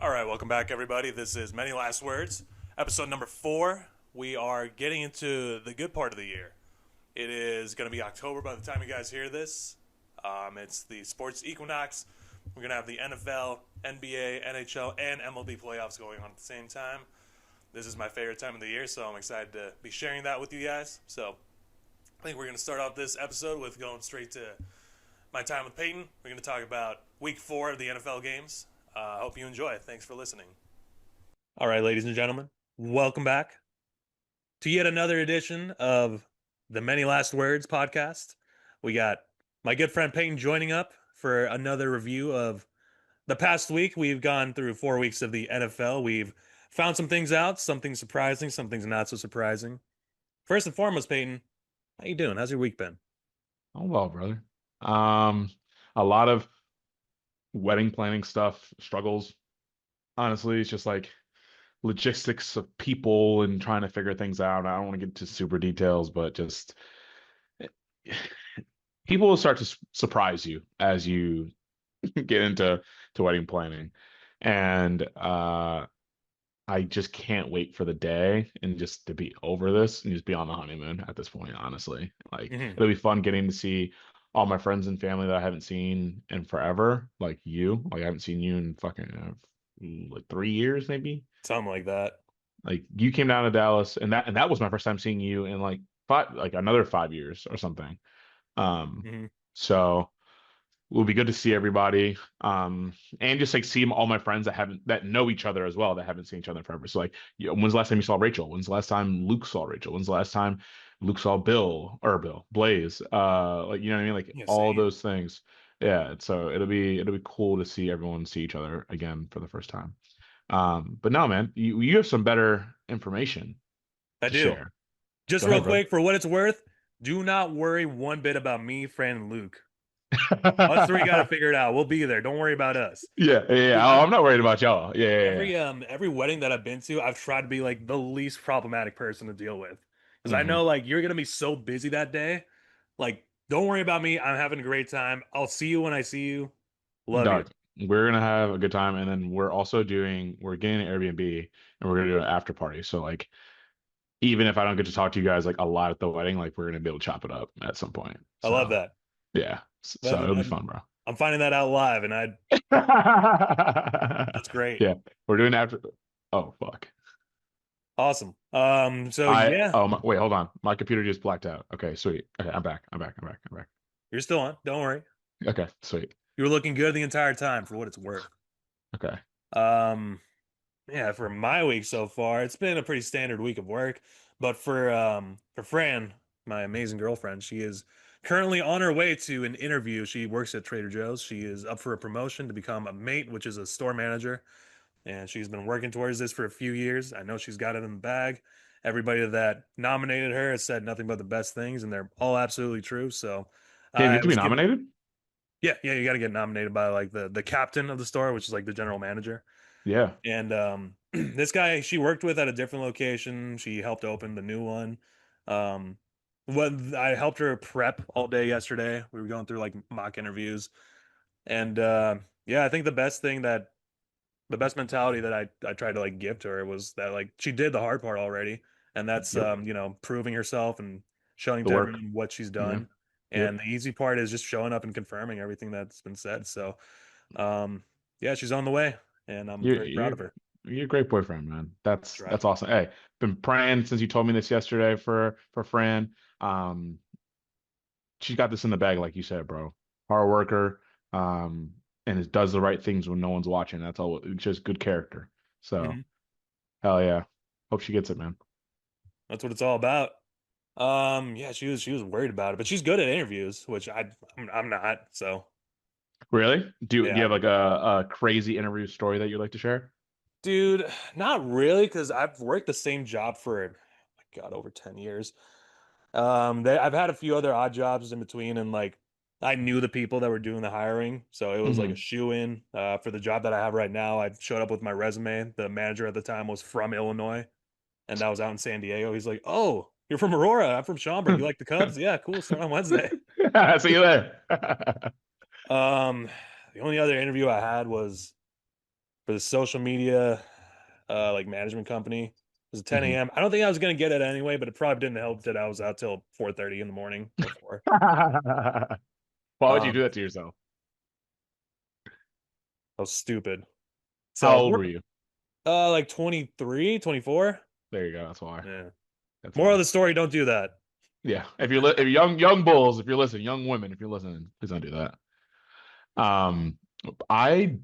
All right, welcome back, everybody. This is Many Last Words, episode number 4. We are getting into the good part of the year. It is going to be October by the time you guys hear this. It's the sports equinox. We're going to have the NFL, NBA, NHL, and MLB playoffs going on at the same time. This is my favorite time of the year, so I'm excited to be sharing that with you guys. So I think we're going to start off this episode with going straight to my time with Peyton. We're going to talk about week 4 of the NFL games. I hope you enjoy. Thanks for listening. All right, ladies and gentlemen, welcome back to yet another edition of the Many Last Words podcast. We got my good friend Peyton joining up for another review of the past week. We've gone through 4 weeks of the NFL. We've found some things out, some things surprising, some things not so surprising. First and foremost, Peyton, how you doing? How's your week been? Oh well, brother. Um, a lot of wedding planning stuff, struggles. Honestly, it's just like logistics of people and trying to figure things out. I don't want to get into super details, but just people will start to surprise you as you get into wedding planning. And I just can't wait for the day and just to be over this and just be on the honeymoon at this point, honestly. Like Mm-hmm. it'll be fun getting to see all my friends and family that I haven't seen in forever, like you. Like I haven't seen you in fucking like 3 years maybe. Something like that. Like you came down to Dallas and that was my first time seeing you in like five like another 5 years or something. Um Mm-hmm. so it will be good to see everybody, and just like see all my friends that know each other as well that haven't seen each other in forever. So like, when's the last time you saw Rachel? When's the last time Luke saw Rachel? When's the last time Luke saw Bill Blaze? Like you know what I mean? Like Yeah, all same. those things. Yeah. So it'll be cool to see everyone see each other again for the first time. But no, man, you have some better information I to do. share. Just Go real ahead, bro. quick, for what it's worth, do not worry one bit about me, Fran, and Luke. Us three got to figure it out. We'll be there. Don't worry about us. Yeah, yeah, yeah. Dude, Oh, I've I'm not worried about y'all. Yeah, yeah, yeah. every wedding that I've been to, I've tried to be like the least problematic person to deal with. Because I Hmm. know like you're gonna be so busy that day. Like, don't worry about me. I'm having a great time. I'll see you when I see you. Love you. Dog, we're gonna have a good time, and then we're getting an Airbnb, and we're gonna do an after party. So like, even if I don't get to talk to you guys like a lot at the wedding, like we're gonna be able to chop it up at some point. I love So that. yeah, so That- it'll be I'm, fun, bro. I'm finding that out live, and I that's great. Yeah, we're doing after. Oh fuck! Awesome. So yeah, Wait, hold on. My computer just blacked out. Okay, sweet. Okay, I'm back. I'm back. you're still on. Don't worry. Okay, sweet. You were looking good the entire time for what it's worth. Okay. Um, yeah, for my week so far, it's been a pretty standard week of work. But for Fran, my amazing girlfriend, she is currently on her way to an interview. She works at Trader Joe's. She is up for a promotion to become a mate, which is a store manager, and she's been working towards this for a few years. I know she's got it in the bag. Everybody that nominated her has said nothing but the best things, and they're all absolutely true. So Damn, you I have to be was given, nominated? yeah, yeah, you got to get nominated by like the captain of the store, which is like the general manager. Yeah. And this guy she worked with at a different location. She helped open the new one. Um, what I helped her prep all day yesterday. We were going through like mock interviews, and yeah, I think the best mentality that I tried to like give to her was that like she did the hard part already, and that's Yep. proving herself and showing The to work. everyone what she's Yeah. done. Yep. And the easy part is just showing up and confirming everything that's been said. So, um, yeah, she's on the way, and I'm You're very proud you're of her. you're a great boyfriend, man. Try. That's awesome. Hey, been praying since you told me this yesterday for Fran. Um, she's got this in the bag, like you said, bro. Hard worker, and it does the right things when no one's watching. That's all. It's just good character. So Mhm. hell yeah. Hope she gets it, man. That's what it's all about. Yeah, she was worried about it, but she's good at interviews, which I'm not. So Really? Do you yeah, have like a crazy interview story that you'd like to share? dude, not really, because I've worked the same job for, my God, over 10 years. I've had a few other odd jobs in between, and like I knew the people that were doing the hiring, so it was like a Hmm. shoe in for the job that I have right now. I showed up with my resume. The manager at the time was from Illinois, and that was out in San Diego. He's like, "Oh, you're from Aurora. I'm from Schaumburg. You like the Cubs? Yeah, cool. Start on Wednesday." See you there. Um, the only other interview I had was for the social media like management company. It was 10 Mhm. a.m. I don't think I was gonna get it anyway, but it probably didn't help that I was out till 4:30 in the morning before. Why would you do Um, that to yourself? I was stupid. How So old we're were you? like 23, 24. There you go. That's why. Yeah. That's Moral why. of the story, don't do that. Yeah. If you're young bulls, if you're listening, young women, if you're listening, please don't do that. Um, I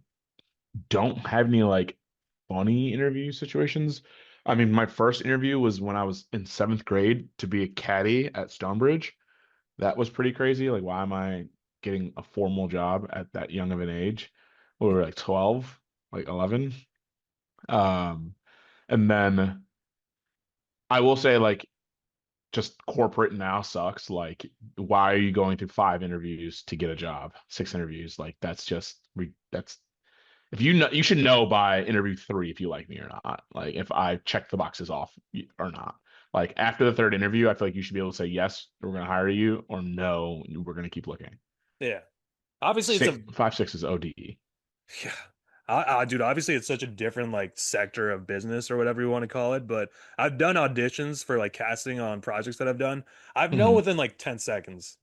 don't have any like funny interview situations. I mean, my first interview was when I was in seventh grade to be a caddy at Stonebridge. That was pretty crazy. Like, why am I getting a formal job at that young of an age? We were like 12, like 11. Um, and then I will say, like, just corporate now sucks. Like, why are you going through 5 interviews to get a job? 6 interviews, like that's if you know, you should know by interview 3 if you like me or not. Like, if I check the boxes off or not. Like, after the third interview, I feel like you should be able to say yes, we're going to hire you, or no, we're going to keep looking. Yeah. Obviously, it's Six, a 5, 6 is ODE. yeah. Dude, obviously it's such a different like sector of business or whatever you want to call it, but I've done auditions for like casting on projects that I've done. I've know Hmm. within like 10 seconds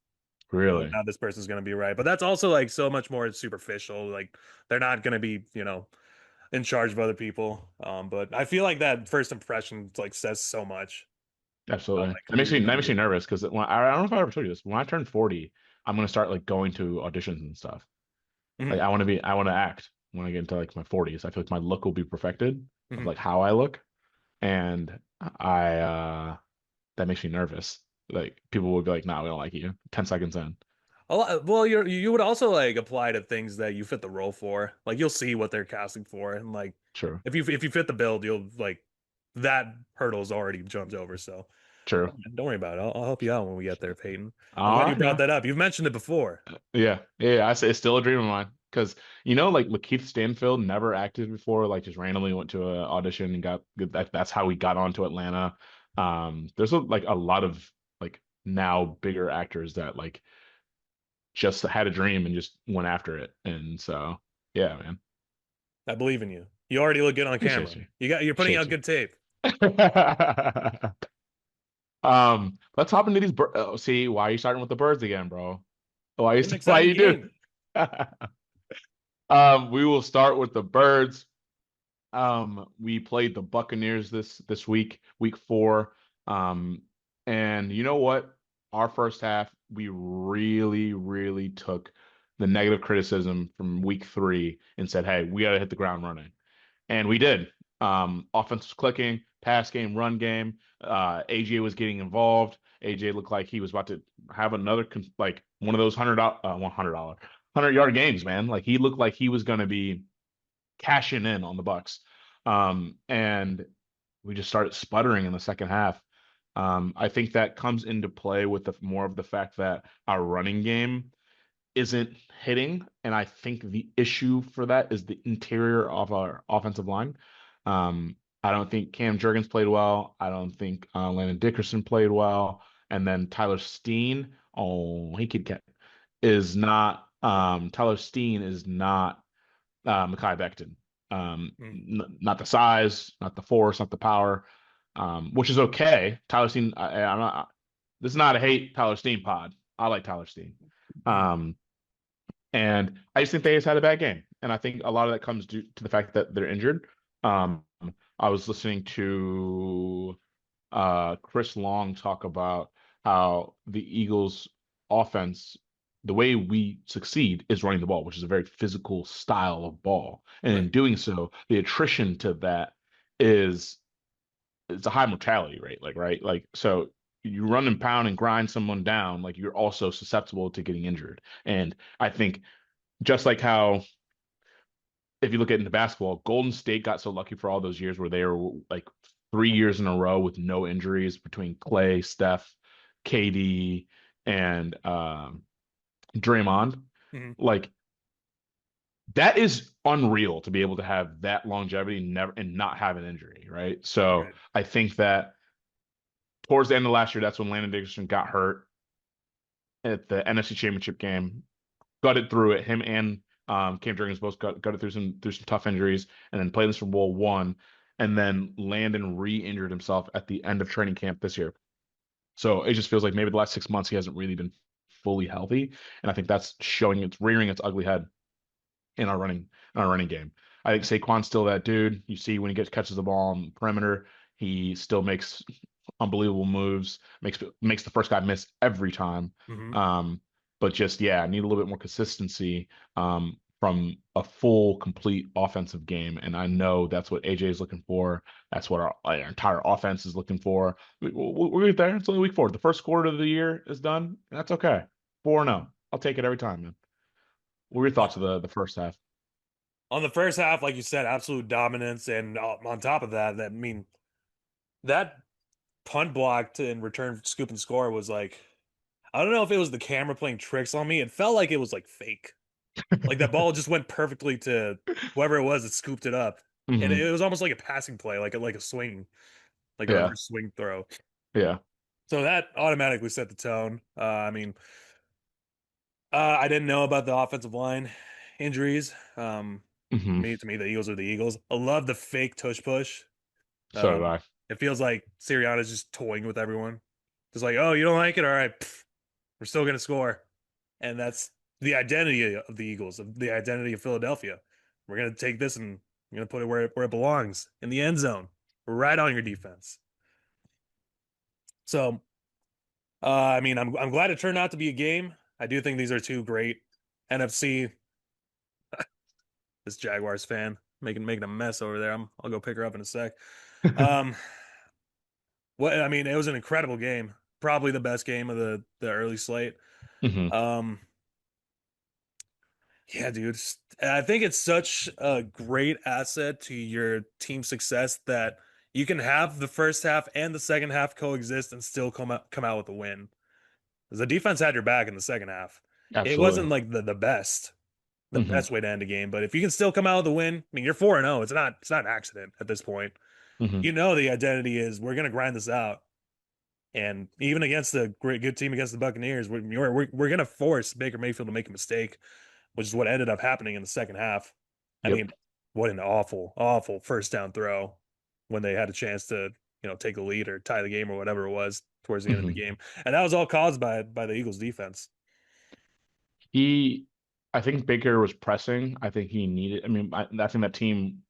whether or Really? not this person's going to be right. But that's also like so much more superficial. Like they're not going to be, in charge of other people. But I feel like that first impression like says so much about Absolutely. like who you're That going to makes me be. nervous because I don't know if I ever told you this. When I turn 40, I'm gonna start like going to auditions and stuff. Like, Mhm, I want to act when I get into like my 40s. I feel like my look will be perfected of mhm. like how I look, and I that makes me nervous. Like, people will be like, "Nah, we don't like you." 10 seconds in. Well, you would also like apply to things that you fit the role for. Like you'll see what they're casting for, and like True. if you fit the build, you'll like that hurdle's already jumped over. So True. don't worry about it. I'll help you out when we get there, Peyton. I'm All glad you right brought now. that up. You've mentioned it before. Yeah. Yeah. I say it's still a dream of mine because like Lakeith Stanfield never acted before. Like, just randomly went to an audition and got good. That's how we got onto Atlanta. There's like a lot of like now bigger actors that like just had a dream and just went after it. And so, yeah, man, I believe in you. You already look good on appreciate camera. you. You're putting Appreciate out you. good tape. Let's hop into these. Oh, see, why are you starting with the birds again, bro? It's an Why exciting you do? game. We will start with the birds. We played the Buccaneers this week, week 4. Um, and you know what? Our first half, we really, really took the negative criticism from week 3 and said, "Hey, we got to hit the ground running." And we did. Offense was clicking, pass game, run game. AJ was getting involved. AJ looked like he was about to have another like one of those $100 100-yard games, man. Like, he looked like he was going to be cashing in on the Bucks. And we just started sputtering in the second half. I think that comes into play with more of the fact that our running game isn't hitting, and I think the issue for that is the interior of our offensive line. I don't think Cam Jurgens played well. I don't think Landon Dickerson played well, and then Tyler Steen. Oh, he could get is not. Tyler Steen is not Mekhi Becton. Mm. Not the size, not the force, not the power, which is okay. Tyler Steen. I'm not. This is not a hate Tyler Steen pod. I like Tyler Steen. Um, and I just think they just had a bad game. And I think a lot of that comes due to the fact that they're injured. Um, I was listening to Chris Long talk about how the Eagles' offense, the way we succeed is running the ball, which is a very physical style of ball. And Right. in doing so, the attrition to that is it's a high mortality rate, like, right? Like, so you run and pound and grind someone down, like, you're also susceptible to getting injured. And I think just like how if you look at in the basketball, Golden State got so lucky for all those years where they were like 3 years in a row with no injuries between Clay, Steph, KD, and Draymond. Mhm. Like, that is unreal to be able to have that longevity never and not have an injury, right? So Right. I think that towards the end of last year, that's when Landon Dickerson got hurt at the NFC Championship game, gutted through it. Him and Cam Jurgens both got it through some tough injuries, and then played in Super Bowl one, and then Landon re-injured himself at the end of training camp this year. So it just feels like maybe the last 6 months he hasn't really been fully healthy, and I think that's it's rearing its ugly head in our running game. I think Saquon's still that dude. You see when he catches the ball on the perimeter, he still makes unbelievable moves, makes the first guy miss every time. Hmm. But just I need a little bit more consistency from a full, complete offensive game, and I know that's what AJ is looking for. That's what our entire offense is looking for. We'll get there. It's only week 4. The first quarter of the year is done, and that's okay. 4-0. I'll take it every time, man. What were your thoughts of the first half? On the first half, like you said, absolute dominance, and on top of that, I mean, that punt block to in return scoop and score was like, I don't know if it was the camera playing tricks on me. It felt like it was like fake. Like that ball just went perfectly to whoever it was that scooped it up, and Hmm. it was almost like a passing play, like a swing, like a Yeah, reverse swing throw. yeah. So that automatically set the tone. I mean, I didn't know about the offensive line injuries. Hmm. To me, the Eagles are the Eagles. I love the fake tush push. So did Um, I. it feels like Sirianni's just toying with everyone. Just like, oh, you don't like it? All right, pff, we're still gonna score, and that's the identity of the Eagles, of the identity of Philadelphia. We're gonna take this and we're gonna put it where it belongs, in the end zone, right on your defense. So, I mean, I'm glad it turned out to be a game. I do think these are two great NFC. This Jaguars fan making a mess over there. I'll go pick her up in a sec. Um, what I mean, it was an incredible game. Probably the best game of the early slate. Hmm. Um, yeah, dude. I think it's such a great asset to your team success that you can have the first half and the second half coexist and still come out with a win. 'Cause the defense had your back in the second half. It Absolutely. wasn't like the Hmm. best way to end a game, but if you can still come out with a win, I mean, you're 4-0. It's not an accident at this point. Hmm. You know the identity is we're gonna grind this out. And even against a great good team against the Buccaneers, we're going to force Baker Mayfield to make a mistake, which is what ended up happening in the second half. I Yep. mean, what an awful, awful first down throw when they had a chance to, take the lead or tie the game or whatever it was towards the end of the Hmm. game. And that was all caused by the Eagles defense. He, I think Baker was pressing. I think he needed. I mean, I think that team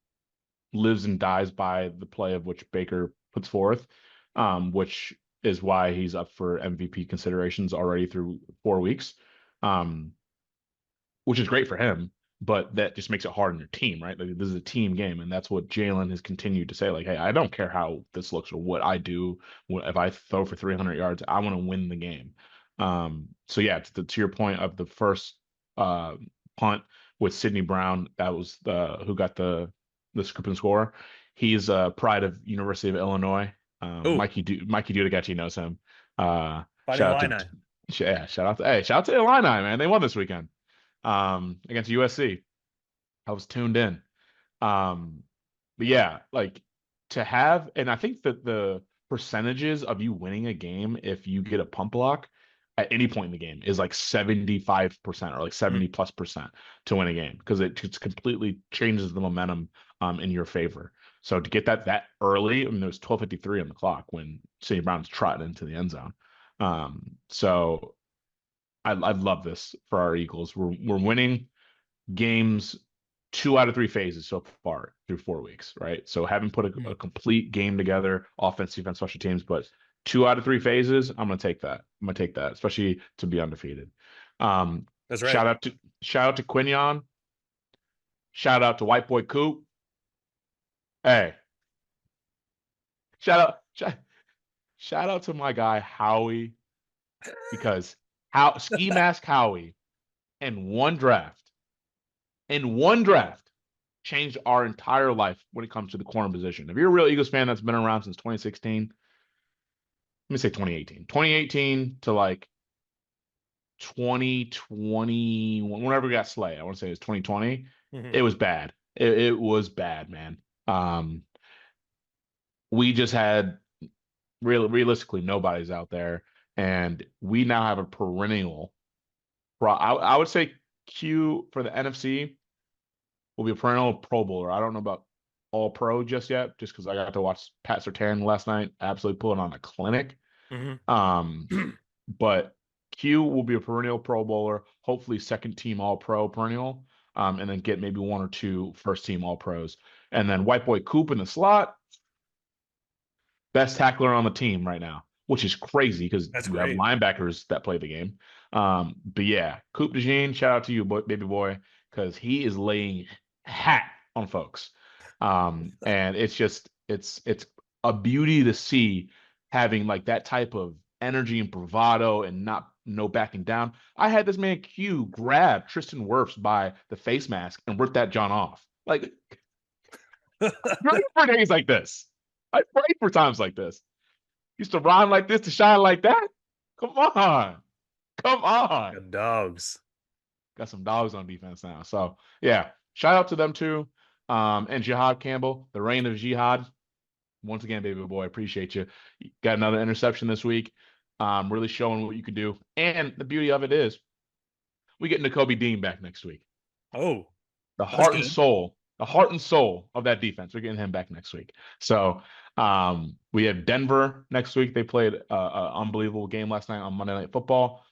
lives and dies by the play of which Baker puts forth, which is why he's up for MVP considerations already through 4 weeks, um, which is great for him. But that just makes it hard on your team, right? Like, this is a team game, and that's what Jalen has continued to say. Like, hey, I don't care how this looks or what I do. If I throw for 300 yards, I want to win the game. So yeah, to your point of the first uh, punt with Sidney Brown, that was who got the scoop and score. He's pride of University of Illinois. Oh, Mikey Dudigachi knows him. Fighting Shout out Illini. shout out to Illini, man. They won this weekend against USC. I was tuned in. Um, but yeah, like to have, and I think that the percentages of you winning a game if you get a pump block at any point in the game is like 75% or like Mhm. 70 plus percent to win a game because it just completely changes the momentum in your favor. So to get that early, I mean, there was 12:53 on the clock when Sidney Brown's trotted into the end zone. So I love this for our Eagles. We're winning games 2 out of 3 phases so far through 4 weeks, right? So haven't put a complete game together, offense, defense, special teams, but 2 out of 3 phases, I'm gonna take that. I'm gonna take that, especially to be undefeated. Um, That's right. shout out to Quinion. Shout out to White Boy Coop. Hey, shout out shout, shout out to my guy Howie because how ski mask Howie in one draft changed our entire life when it comes to the corner position. If you're a real Eagles fan that's been around since 2016, let me say 2018. 2018 to like 2020, whenever we got Slay, I want to say it was 2020. Mhm. It was bad. It was bad, man. Um, we just had realistically nobody's out there, and we now have a perennial. I would say Q for the NFC will be a perennial Pro Bowler. I don't know about All Pro just yet, just because I got to watch Pat Surtain last night, absolutely pulling on a clinic. Hmm. But Q will be a perennial Pro Bowler, hopefully second team All Pro perennial, and then get maybe one or two first team All Pros. And then White Boy Coop in the slot, best tackler on the team right now, which is crazy because That's you have great. linebackers that play the game. But yeah, Coop DeJean, shout out to you, baby boy, because he is laying hat on folks. And it's a beauty to see having like that type of energy and bravado and not no backing down. I had this man Q grab Tristan Wirfs by the face mask and rip that John off. Like, ready for days like this. I prayed for times like this. Used to rhyme like this to shine like that. Come on. Come on. Good dogs. Got some dogs on defense now. So yeah, shout out to them too. And Jihad Campbell, the reign of Jihad. Once again, baby boy, appreciate you. Got another interception this week. Really showing what you could do. And the beauty of it is we get N'Kobe Dean back next week. Oh, The that's heart and good. soul, the heart and soul of that defense. We're getting him back next week. So we have Denver next week. They played an unbelievable game last night on Monday Night Football.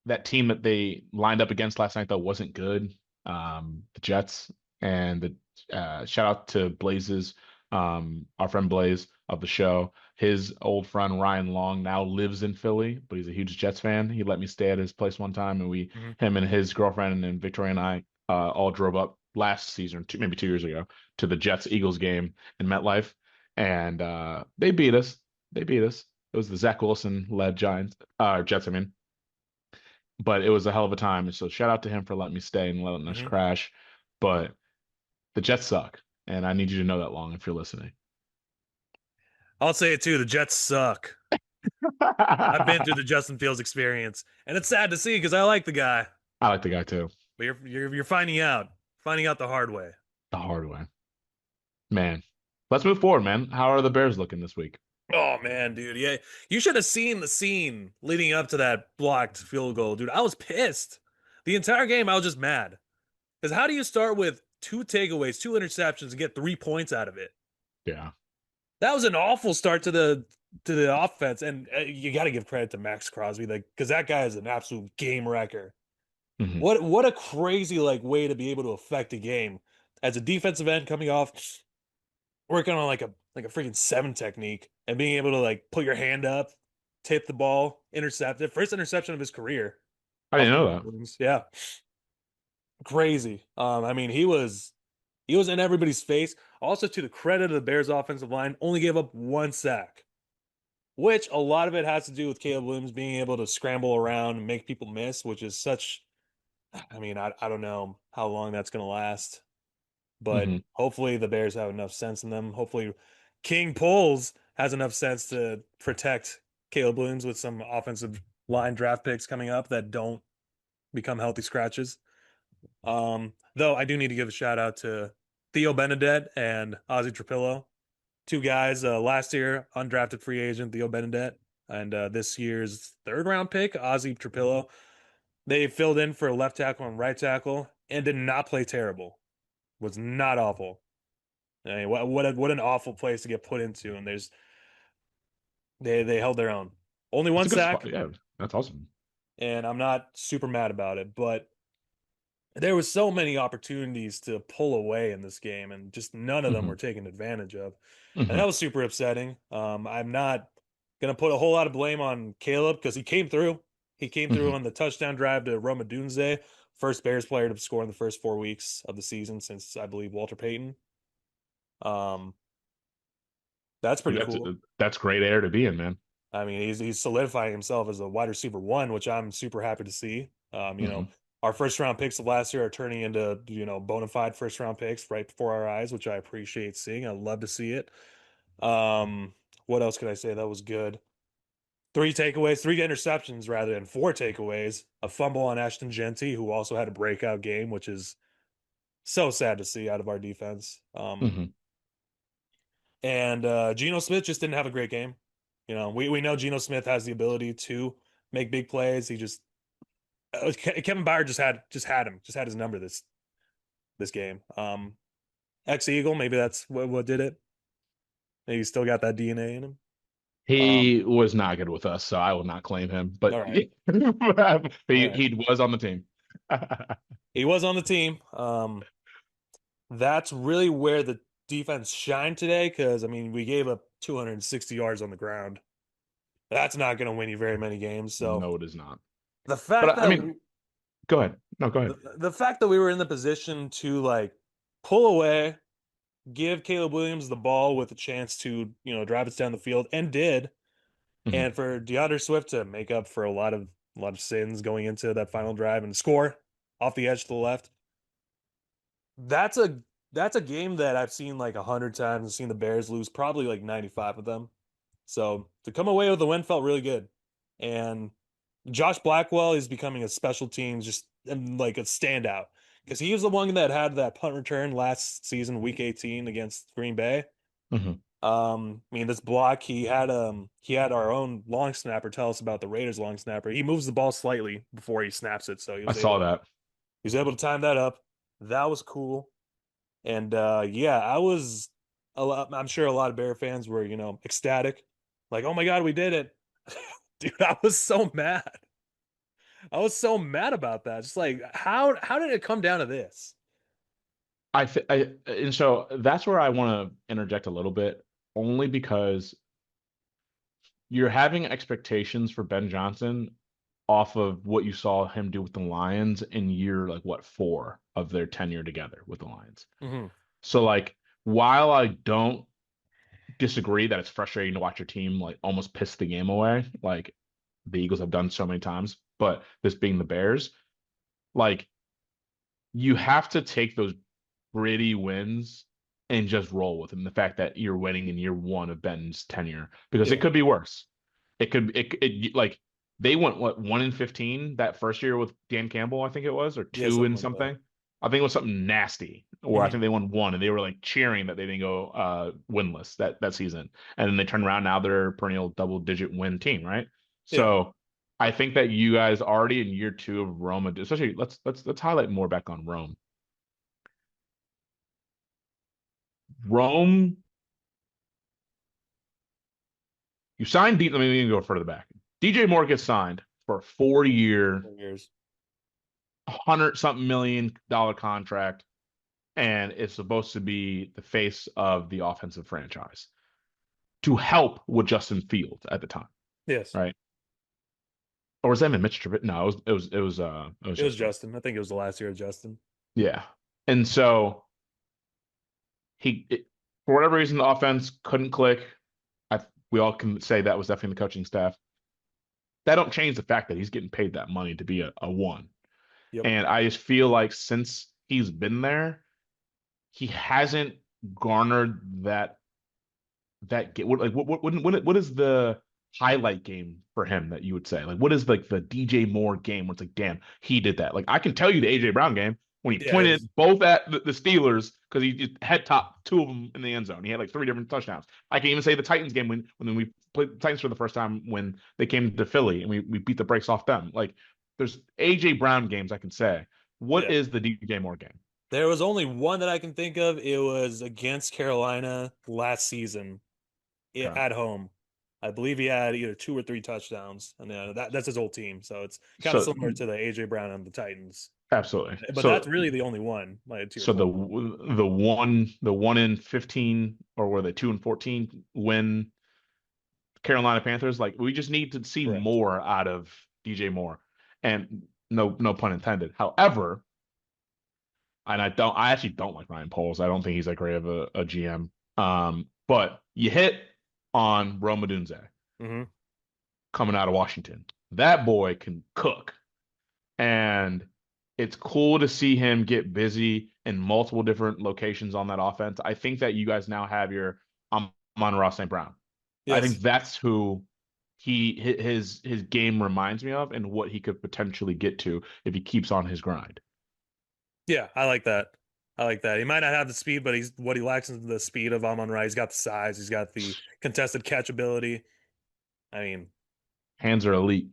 That team that they lined up against last night though wasn't good. The Jets and the shout out to Blazes, our friend Blaze of the show. His old friend Ryan Long now lives in Philly, but he's a huge Jets fan. He let me stay at his place one time, and him and his girlfriend and Victoria and I, all drove up last season, maybe 2 years ago, to the Jets Eagles game in MetLife, and they beat us. They beat us. It was the Zach Wilson led Jets. I mean, but it was a hell of a time. So shout out to him for letting me stay and letting us Hmm. crash. But the Jets suck, and I need you to know that, Long, if you're listening. I'll say it too. The Jets suck. I've been through the Justin Fields experience, and it's sad to see because I like the guy, I like the guy too. but you're finding out the hard way. The hard way. Man. Let's move forward, man. How are the Bears looking this week? Oh man, dude, yeah, you should have seen the scene leading up to that blocked field goal, dude. I was pissed. The entire game, I was just mad. Because how do you start with two takeaways, two interceptions, and get 3 points out of it? Yeah. That was an awful start to the offense, and you got to give credit to Max Crosby, like because that guy is an absolute game wrecker. Hmm. What a crazy like way to be able to affect a game as a defensive end coming off working on like a freaking seven technique and being able to like put your hand up, tip the ball, intercept it. First interception of his career. I Off didn't the know that. Wings. Yeah, crazy. I mean, he was in everybody's face. Also, to the credit of the Bears' offensive line, only gave up 1 sack, which a lot of it has to do with Caleb Williams being able to scramble around and make people miss, which is such. I mean, I don't know how long that's going to last, but Hmm. hopefully the Bears have enough sense in them. Hopefully, King Poles has enough sense to protect Caleb Williams with some offensive line draft picks coming up that don't become healthy scratches. Though I do need to give a shout out to Theo Benedette and Ozzy Trapillo, two guys. Last year, undrafted free agent Theo Benedette, and this year's third round pick Ozzy Trapillo. They filled in for left tackle and right tackle and did not play terrible. Was not awful. I mean, what an awful place to get put into, and they held their own. Only It's one a good spot. sack, Yeah, that's awesome. and I'm not super mad about it, but there was so many opportunities to pull away in this game, and just none of them Hmm. were taken advantage of, and that Hmm. was super upsetting. I'm not gonna put a whole lot of blame on Caleb because he came through. He came through Hmm. on the touchdown drive to Roma Dunze, first Bears player to score in the first 4 weeks of the season since I believe Walter Payton. Um, that's pretty That's cool. that's great air to be in, man. I mean, he's solidifying himself as a wide receiver one, which I'm super happy to see. Hmm. Our first round picks of last year are turning into bona fide first round picks right before our eyes, which I appreciate seeing. I love to see it. Um, what else could I say that was good? Three takeaways, three interceptions rather than four takeaways. A fumble on Ashton Genty, who also had a breakout game, which is so sad to see out of our defense. Hmm. And Geno Smith just didn't have a great game. We know Geno Smith has the ability to make big plays. He just Kevin Byard just had his number this game. Ex Eagle, maybe that's what did it. Maybe he's still got that DNA in him. He was not good with us, so I will not claim him. But All right, all right. he was on the team. He was on the team. That's really where the defense shined today because I mean we gave up 260 yards on the ground. That's not going to win you very many games. So No, it is not. the fact But I that mean, go ahead. No, go ahead. the fact that we were in the position to like pull away, give Caleb Williams the ball with a chance to drive us down the field and did, Mhm. and for DeAndre Swift to make up for a lot of sins going into that final drive and score off the edge to the left. That's a game that I've seen like 100 times and seen the Bears lose probably like 95 of them. So to come away with the win felt really good. And Josh Blackwell is becoming a special teams just like a standout because he was the one that had that punt return last season, week 18 against Green Bay. Mhm. I mean, this block he had our own long snapper tell us about the Raiders long snapper. He moves the ball slightly before he snaps it, so I saw that. he was able to time that up. That was cool. And yeah, I'm sure a lot of Bear fans were, ecstatic. Like, oh my God, we did it. Dude, I was so mad. I was so mad about that. Just like, how did it come down to this? And so that's where I want to interject a little bit, only because you're having expectations for Ben Johnson off of what you saw him do with the Lions in year like what 4 of their tenure together with the Lions. Mm-hmm. So like while I don't disagree that it's frustrating to watch your team like almost piss the game away, like the Eagles have done so many times, but this being the Bears, like you have to take those gritty wins and just roll with them. The fact that you're winning in year 1 of Ben's tenure, because Yeah. it could be worse. It like they went what 1-15 that first year with Dan Campbell, I think it was, or Yeah, 2 and like that. something. I think it was something nasty, or I Mhm. think they won 1 and they were like cheering that they didn't go winless that season. And then they turn around, now they're a perennial double-digit win team, right? Yeah. So I think that you guys already in year 2 of Rome, especially let's highlight more back on Rome. Rome, you signed let me even go further back. DJ Moore gets signed for a 4-year, 4 years. $100-something million contract, and it's supposed to be the face of the offensive franchise to help with Justin Fields at the time, Yes. right? Or was that in Mitch Trubisky? No, it was It was Justin. Justin. I think it was the last year of Justin. Yeah, and so for whatever reason, the offense couldn't click. We all can say that was definitely the coaching staff. That don't change the fact that he's getting paid that money to be a 1. Yep. And I just feel like since he's been there, he hasn't garnered that game. What is the highlight game for him that you would say? Like what is like the DJ Moore game where it's like, damn, he did that. Like I can tell you the AJ Brown game when he Yeah, pointed both at the Steelers because he just head top 2 of them in the end zone. He had like 3 different touchdowns. I can even say the Titans game when we played the Titans for the first time when they came to Philly and we beat the brakes off them. Like there's AJ Brown games I can say. What yeah. is the DJ Moore game? There was only one that I can think of. It was against Carolina last season Okay. at home. I believe he had either 2 or 3 touchdowns, and that's his old team. So it's kind of So similar to the AJ Brown and the Titans. absolutely. But So that's really the only one. Like, to your so the point. the 1-15, or were they 2-14 win Carolina Panthers? Like we just need to see Correct. more out of DJ Moore, and no pun intended. However, and I actually don't like Ryan Poles. I don't think he's that great of a GM. But you hit on Rome Odunze Mm-hmm. coming out of Washington. That boy can cook. And it's cool to see him get busy in multiple different locations on that offense. I think that you guys now have your Amon-Ra St. Brown. I think Yes. that's who his game reminds me of and what he could potentially get to if he keeps on his grind. Yeah, I like that. I like that. He might not have the speed, but what he lacks is the speed of Amon-Ra. He's got the size. He's got the contested catch ability. I mean, Hands are elite.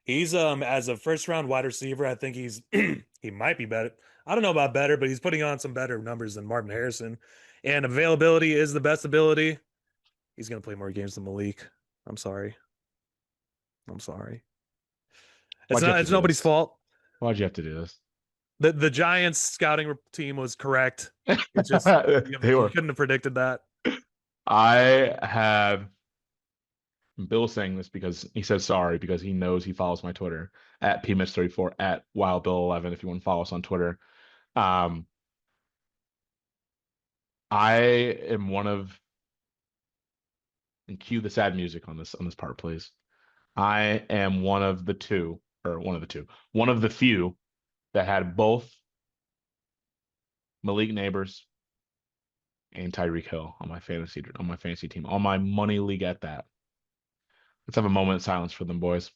He's as a first round wide receiver, I think he might be better. I don't know about better, but he's putting on some better numbers than Martin Harrison. And availability is the best ability. He's gonna play more games than Malik. I'm sorry. I'm sorry. Why'd you have to It's do nobody's this? fault. Why'd you have to do this? The Giants scouting team was correct. It's just They you were. couldn't have predicted that. I have Bill saying this because he says sorry because he knows he follows my Twitter at PMITS34 at WildBill11 if you want to follow us on Twitter. Um, I am one of and cue the sad music on this part, please. I am one of the few that had both Malik Neighbors and Tyreek Hill on my fantasy team, on my money league at that. Let's have a moment of silence for them, boys.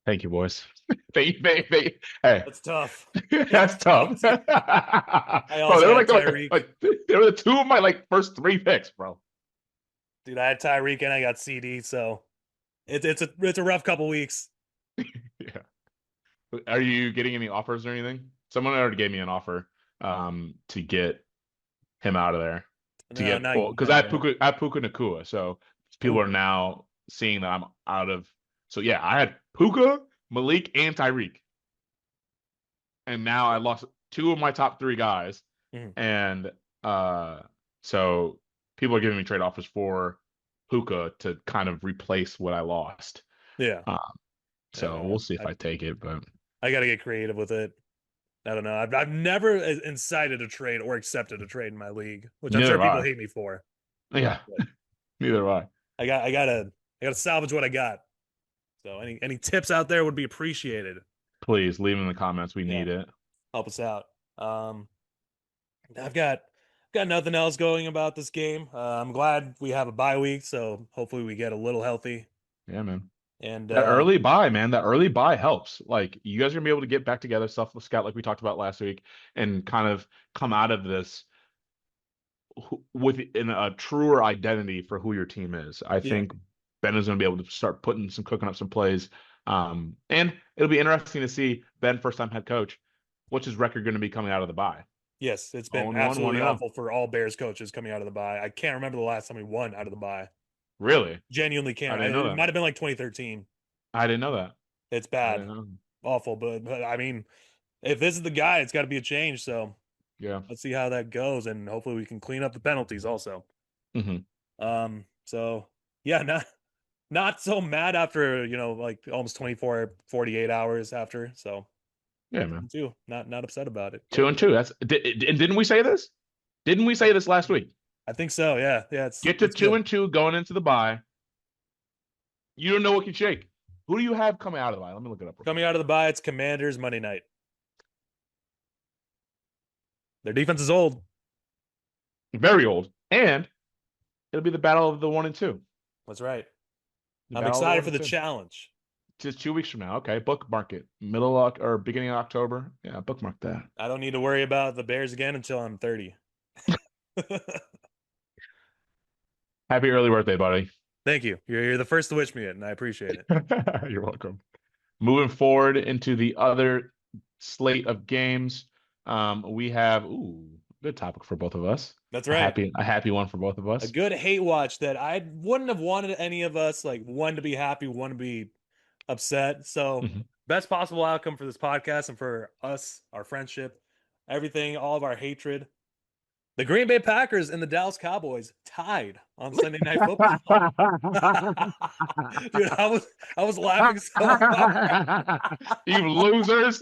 Thank you, boys. Thank you. Hey, That's tough. that's tough. I Bro, also had Tyreek. They were the two of my first three picks, bro. Dude, I had Tyreek and I got CD, so it's a rough couple weeks. Yeah. Are you getting any offers or anything? Someone already gave me an offer to get him out of there. Because I have Puka Nakua, so people are now seeing that I'm out of. So yeah, I had Puka, Malik, and Tyreek, and now I lost two of my top three guys, and so people are giving me trade offers for Puka to kind of replace what I lost. Yeah. So we'll see if I take it, but I got to get creative with it. I don't know. I've never incited a trade or accepted a trade in my league, which I'm sure people hate me for. Yeah, neither do I. I gotta salvage what I got. So any tips out there would be appreciated. Please leave in the comments. We need it. Help us out. I've got nothing else going about this game. I'm glad we have a bye week, so hopefully we get a little healthy. Yeah, man. And that early bye, man, that early bye helps. Like you guys are gonna be able to get back together, stuff with Scout like we talked about last week, and kind of come out of this within a truer identity for who your team is. I think Ben is gonna be able to start cooking up some plays. And it'll be interesting to see Ben, first time head coach, what's his record going to be coming out of the bye. Yes, it's been absolutely awful for all Bears coaches coming out of the bye. I can't remember the last time we won out of the bye. Really? Genuinely can't. It might have been like 2013. I didn't know that. It's bad. Awful. But I mean, if this is the guy, it's got to be a change. So yeah, let's see how that goes. And hopefully we can clean up the penalties also. So yeah, not so mad after, like almost 24, 48 hours after. So yeah, man. Not upset about it. 2-2. Didn't we say this? Didn't we say this last week? I think so. Yeah. Get to 2-2 going into the bye. You don't know what can shake. Who do you have coming out of the bye? Let me look it up. Coming out of the bye, it's Commanders Monday night. Their defense is old. Very old. And it'll be the battle of the 1 and 2. That's right. I'm excited for the challenge. Just 2 weeks from now. Okay, bookmark it. Beginning of October. Yeah, bookmark that. I don't need to worry about the Bears again until I'm 30. Happy early birthday, buddy. Thank you. You're the first to wish me it, and I appreciate it. You're welcome. Moving forward into the other slate of games, we have good topic for both of us. That's right. A happy one for both of us. A good hate watch that I wouldn't have wanted any of us, like one to be happy, one to be upset. So best possible outcome for this podcast and for us, our friendship, everything, all of our hatred. The Green Bay Packers and the Dallas Cowboys tied on Sunday Night Football. Dude, I was laughing so hard. You losers.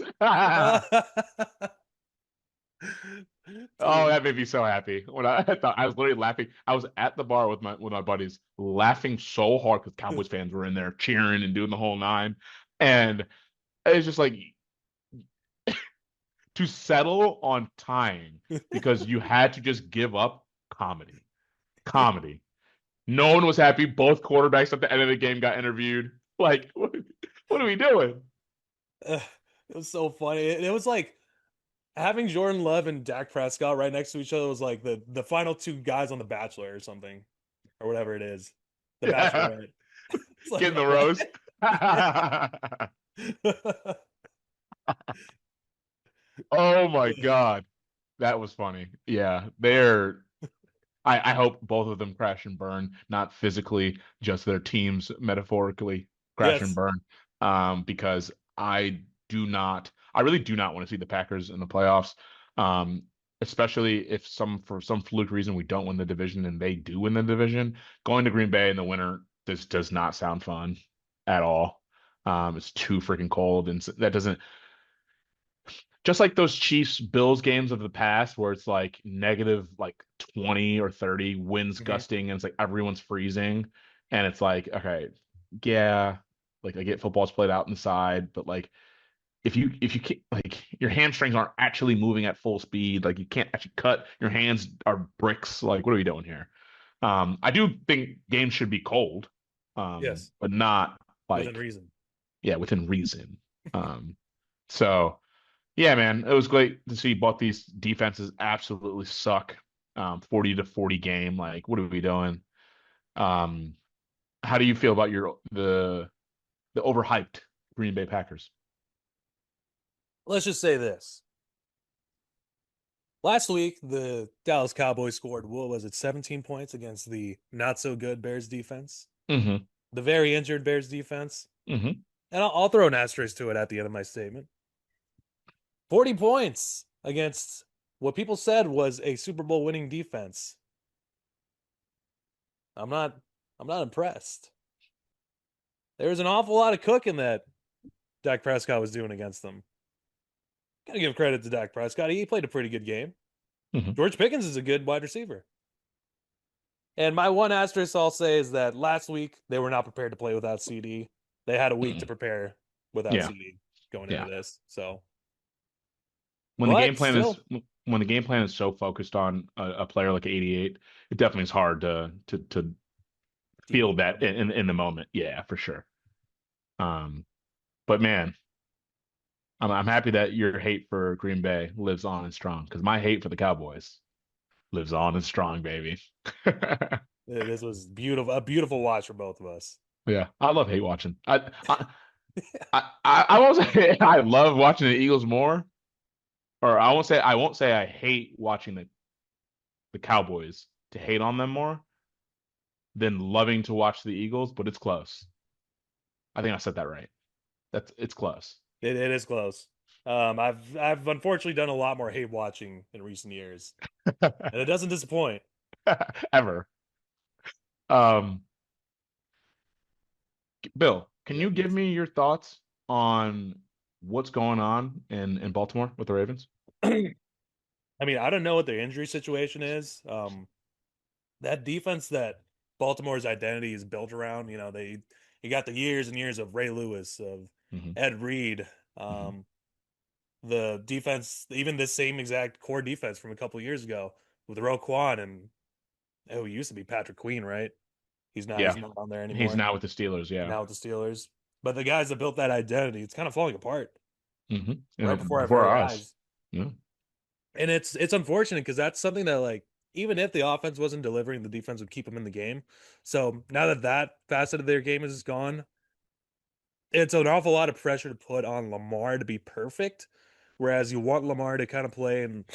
Oh, that made me so happy. When I thought I was literally laughing. I was at the bar with my buddies, laughing so hard because Cowboys fans were in there cheering and doing the whole nine. And it's just like to settle on tying because you had to just give up comedy. No one was happy. Both quarterbacks at the end of the game got interviewed. Like, what are we doing? It was so funny. It was like having Jordan Love and Dak Prescott right next to each other was like the final two guys on The Bachelor or something, or whatever it is, The Yeah, Bachelorette. It's like, getting the what? roast. Oh my God. That was funny. Yeah, they're. I hope both of them crash and burn, not physically, just their teams metaphorically crash and Yes. burn. Because I really do not want to see the Packers in the playoffs. Um, especially if for some fluke reason we don't win the division and they do win the division. Going to Green Bay in the winter, this does not sound fun at all. It's too freaking cold, and that doesn't just like those Chiefs Bills games of the past where it's like negative like 20 or 30 winds Mhm. gusting and it's like everyone's freezing and it's like okay, yeah, like I get football's played out inside, but like if you can't, like your hamstrings aren't actually moving at full speed, like you can't actually cut, your hands are bricks, like what are we doing here? I do think games should be cold, Yes. but not Within like, reason. yeah, within reason. So yeah, man, it was great to see both these defenses absolutely suck. 40 to 40 game. Like, what are we doing? Um, how do you feel about the overhyped Green Bay Packers? Let's just say this. Last week, the Dallas Cowboys scored, what was it, 17 points against the not so good Bears defense, Mm-hmm. the very injured Bears defense. Mm-hmm. And I'll throw an asterisk to it at the end of my statement. 40 points against what people said was a Super Bowl winning defense. I'm not I'm not impressed. There was an awful lot of cooking that Dak Prescott was doing against them. Gotta give credit to Dak Prescott. He played a pretty good game. Mm-hmm. George Pickens is a good wide receiver. And my one asterisk I'll say is that last week they were not prepared to play without CD. They had a week to Mm-mm. prepare without Yeah, CD going into yeah. this. So, When the game but plan is still, when the game plan is so focused on a player like 88, it definitely is hard to feel deeply that dumb. in the moment. Yeah, for sure. Um, but man, I'm happy that your hate for Green Bay lives on and strong because my hate for the Cowboys lives on and strong, baby. This was beautiful, a beautiful watch for both of us. Yeah, I love hate watching. I won't say I love watching the Eagles more, or I won't say I hate watching the Cowboys to hate on them more than loving to watch the Eagles, but it's close. I think I said that right. It's close. It is close. I've unfortunately done a lot more hate watching in recent years, and it doesn't disappoint. Ever. Um, Bill, can Yep. you give Yes. me your thoughts on what's going on in Baltimore with the Ravens? I mean, I don't know what their injury situation is. That defense that Baltimore's identity is built around, you got the years and years of Ray Lewis, of Hmm. Ed Reed, Hmm. um, the defense, even this same exact core defense from a couple years ago with Roquan and it used to be Patrick Queen, right? He's not. Yeah, He's not on there he's anymore. now with the Steelers. Yeah. Now with the Steelers, but the guys that built that identity, it's kind of falling apart Hmm. right before our Before very our eyes. eyes. Yeah. And it's unfortunate because that's something that like even if the offense wasn't delivering, the defense would keep them in the game. So now that that facet of their game is gone, it's an awful lot of pressure to put on Lamar to be perfect. Whereas you want Lamar to kind of play and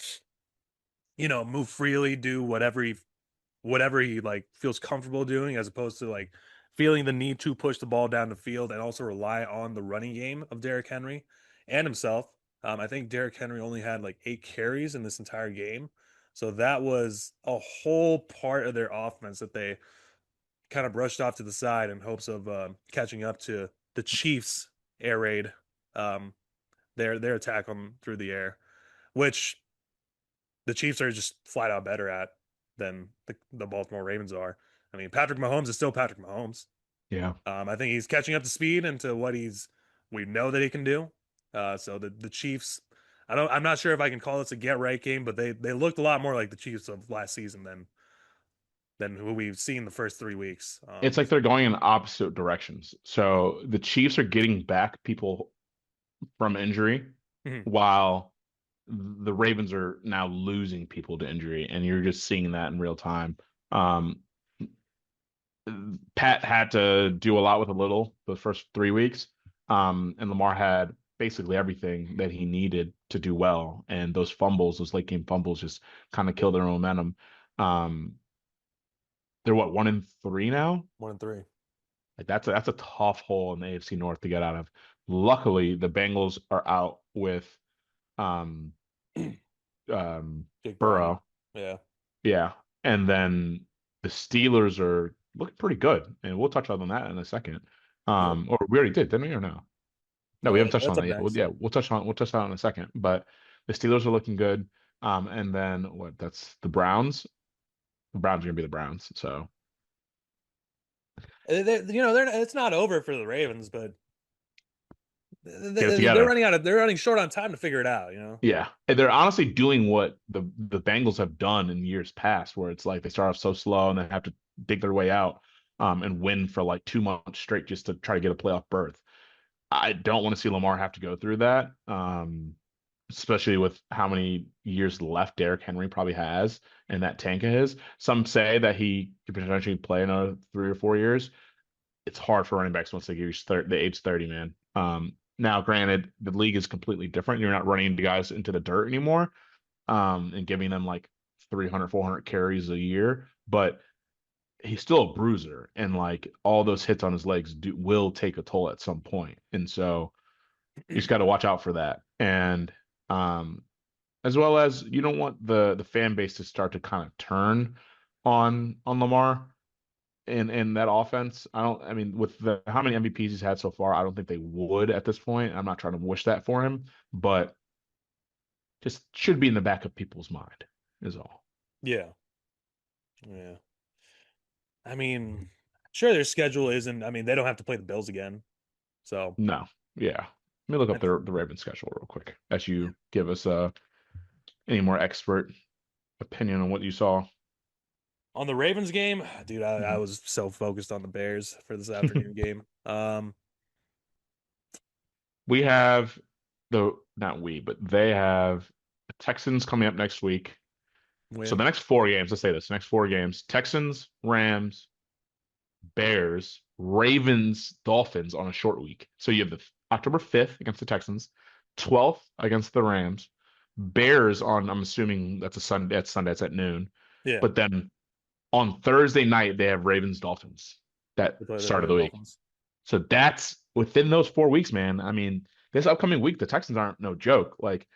move freely, do whatever he like feels comfortable doing, as opposed to like feeling the need to push the ball down the field and also rely on the running game of Derrick Henry and himself. I think Derrick Henry only had like 8 carries in this entire game. So that was a whole part of their offense that they kind of brushed off to the side in hopes of catching up to the Chiefs' air raid, um, their attack on through the air, which the Chiefs are just flat out better at than the Baltimore Ravens are. I mean, Patrick Mahomes is still Patrick Mahomes. Yeah. I think he's catching up to speed into what we know that he can do. So the Chiefs, I'm not sure if I can call this a get right game, but they looked a lot more like the Chiefs of last season than who we've seen the first 3 weeks. It's like they're going in opposite directions. So the Chiefs are getting back people from injury Mhm. while the Ravens are now losing people to injury, and you're just seeing that in real time. Um, Pat had to do a lot with a little the first 3 weeks, and Lamar had basically everything that he needed to do well. And those fumbles, those late game fumbles, just kind of killed their momentum. Um, they're what, 1-3 now? 1-3. Like that's a tough hole in the AFC North to get out of. Luckily, the Bengals are out with um Jake Browning. Burrow. Yeah. Yeah. And then the Steelers are looking pretty good. And we'll touch on that in a second. Or we already did, didn't we, or no? No, we haven't touched on That's up that yet. next. Yeah, we'll touch on that in a second. But the Steelers are looking good. And then what? That's the Browns. The Browns are gonna be the Browns. So It's not over for the Ravens, but get it they're together. they're running short on time to figure it out. Yeah, and they're honestly doing what the Bengals have done in years past, where it's like they start off so slow and then have to dig their way out, and win for like 2 months straight just to try to get a playoff berth. I don't want to see Lamar have to go through that, especially with how many years left Derrick Henry probably has in that tank of his. Some say that he could potentially play another 3 or 4 years. It's hard for running backs once they give you the age 30, man. Now, granted, the league is completely different. You're not running the guys into the dirt anymore, and giving them like 300, 400 carries a year, but he's still a bruiser, and like all those hits on his legs will take a toll at some point. And so you just got to watch out for that. And um, as well as you don't want the fan base to start to kind of turn on Lamar in that offense. I mean, with the how many MVPs he's had so far, I don't think they would at this point. I'm not trying to wish that for him, but just should be in the back of people's mind is all. Yeah. Yeah. I mean, sure, their schedule isn't. I mean, they don't have to play the Bills again. So No. Yeah. Let me look up the Ravens schedule real quick as you give us any more expert opinion on what you saw. on the Ravens game, dude, I Mhm. was so focused on the Bears for this afternoon game. We have not we, but they have the Texans coming up next week. So Win. the next 4 games, let's say this, next 4 games, Texans, Rams, Bears, Ravens, Dolphins on a short week. So you have the October 5th against the Texans, 12th against the Rams, Bears on, I'm assuming that's a Sunday, it's at noon. Yeah. But then on Thursday night, they have Ravens, Dolphins that They play start of the week. Dolphins. So that's within those 4 weeks, man. I mean, this upcoming week, the Texans aren't no joke. Like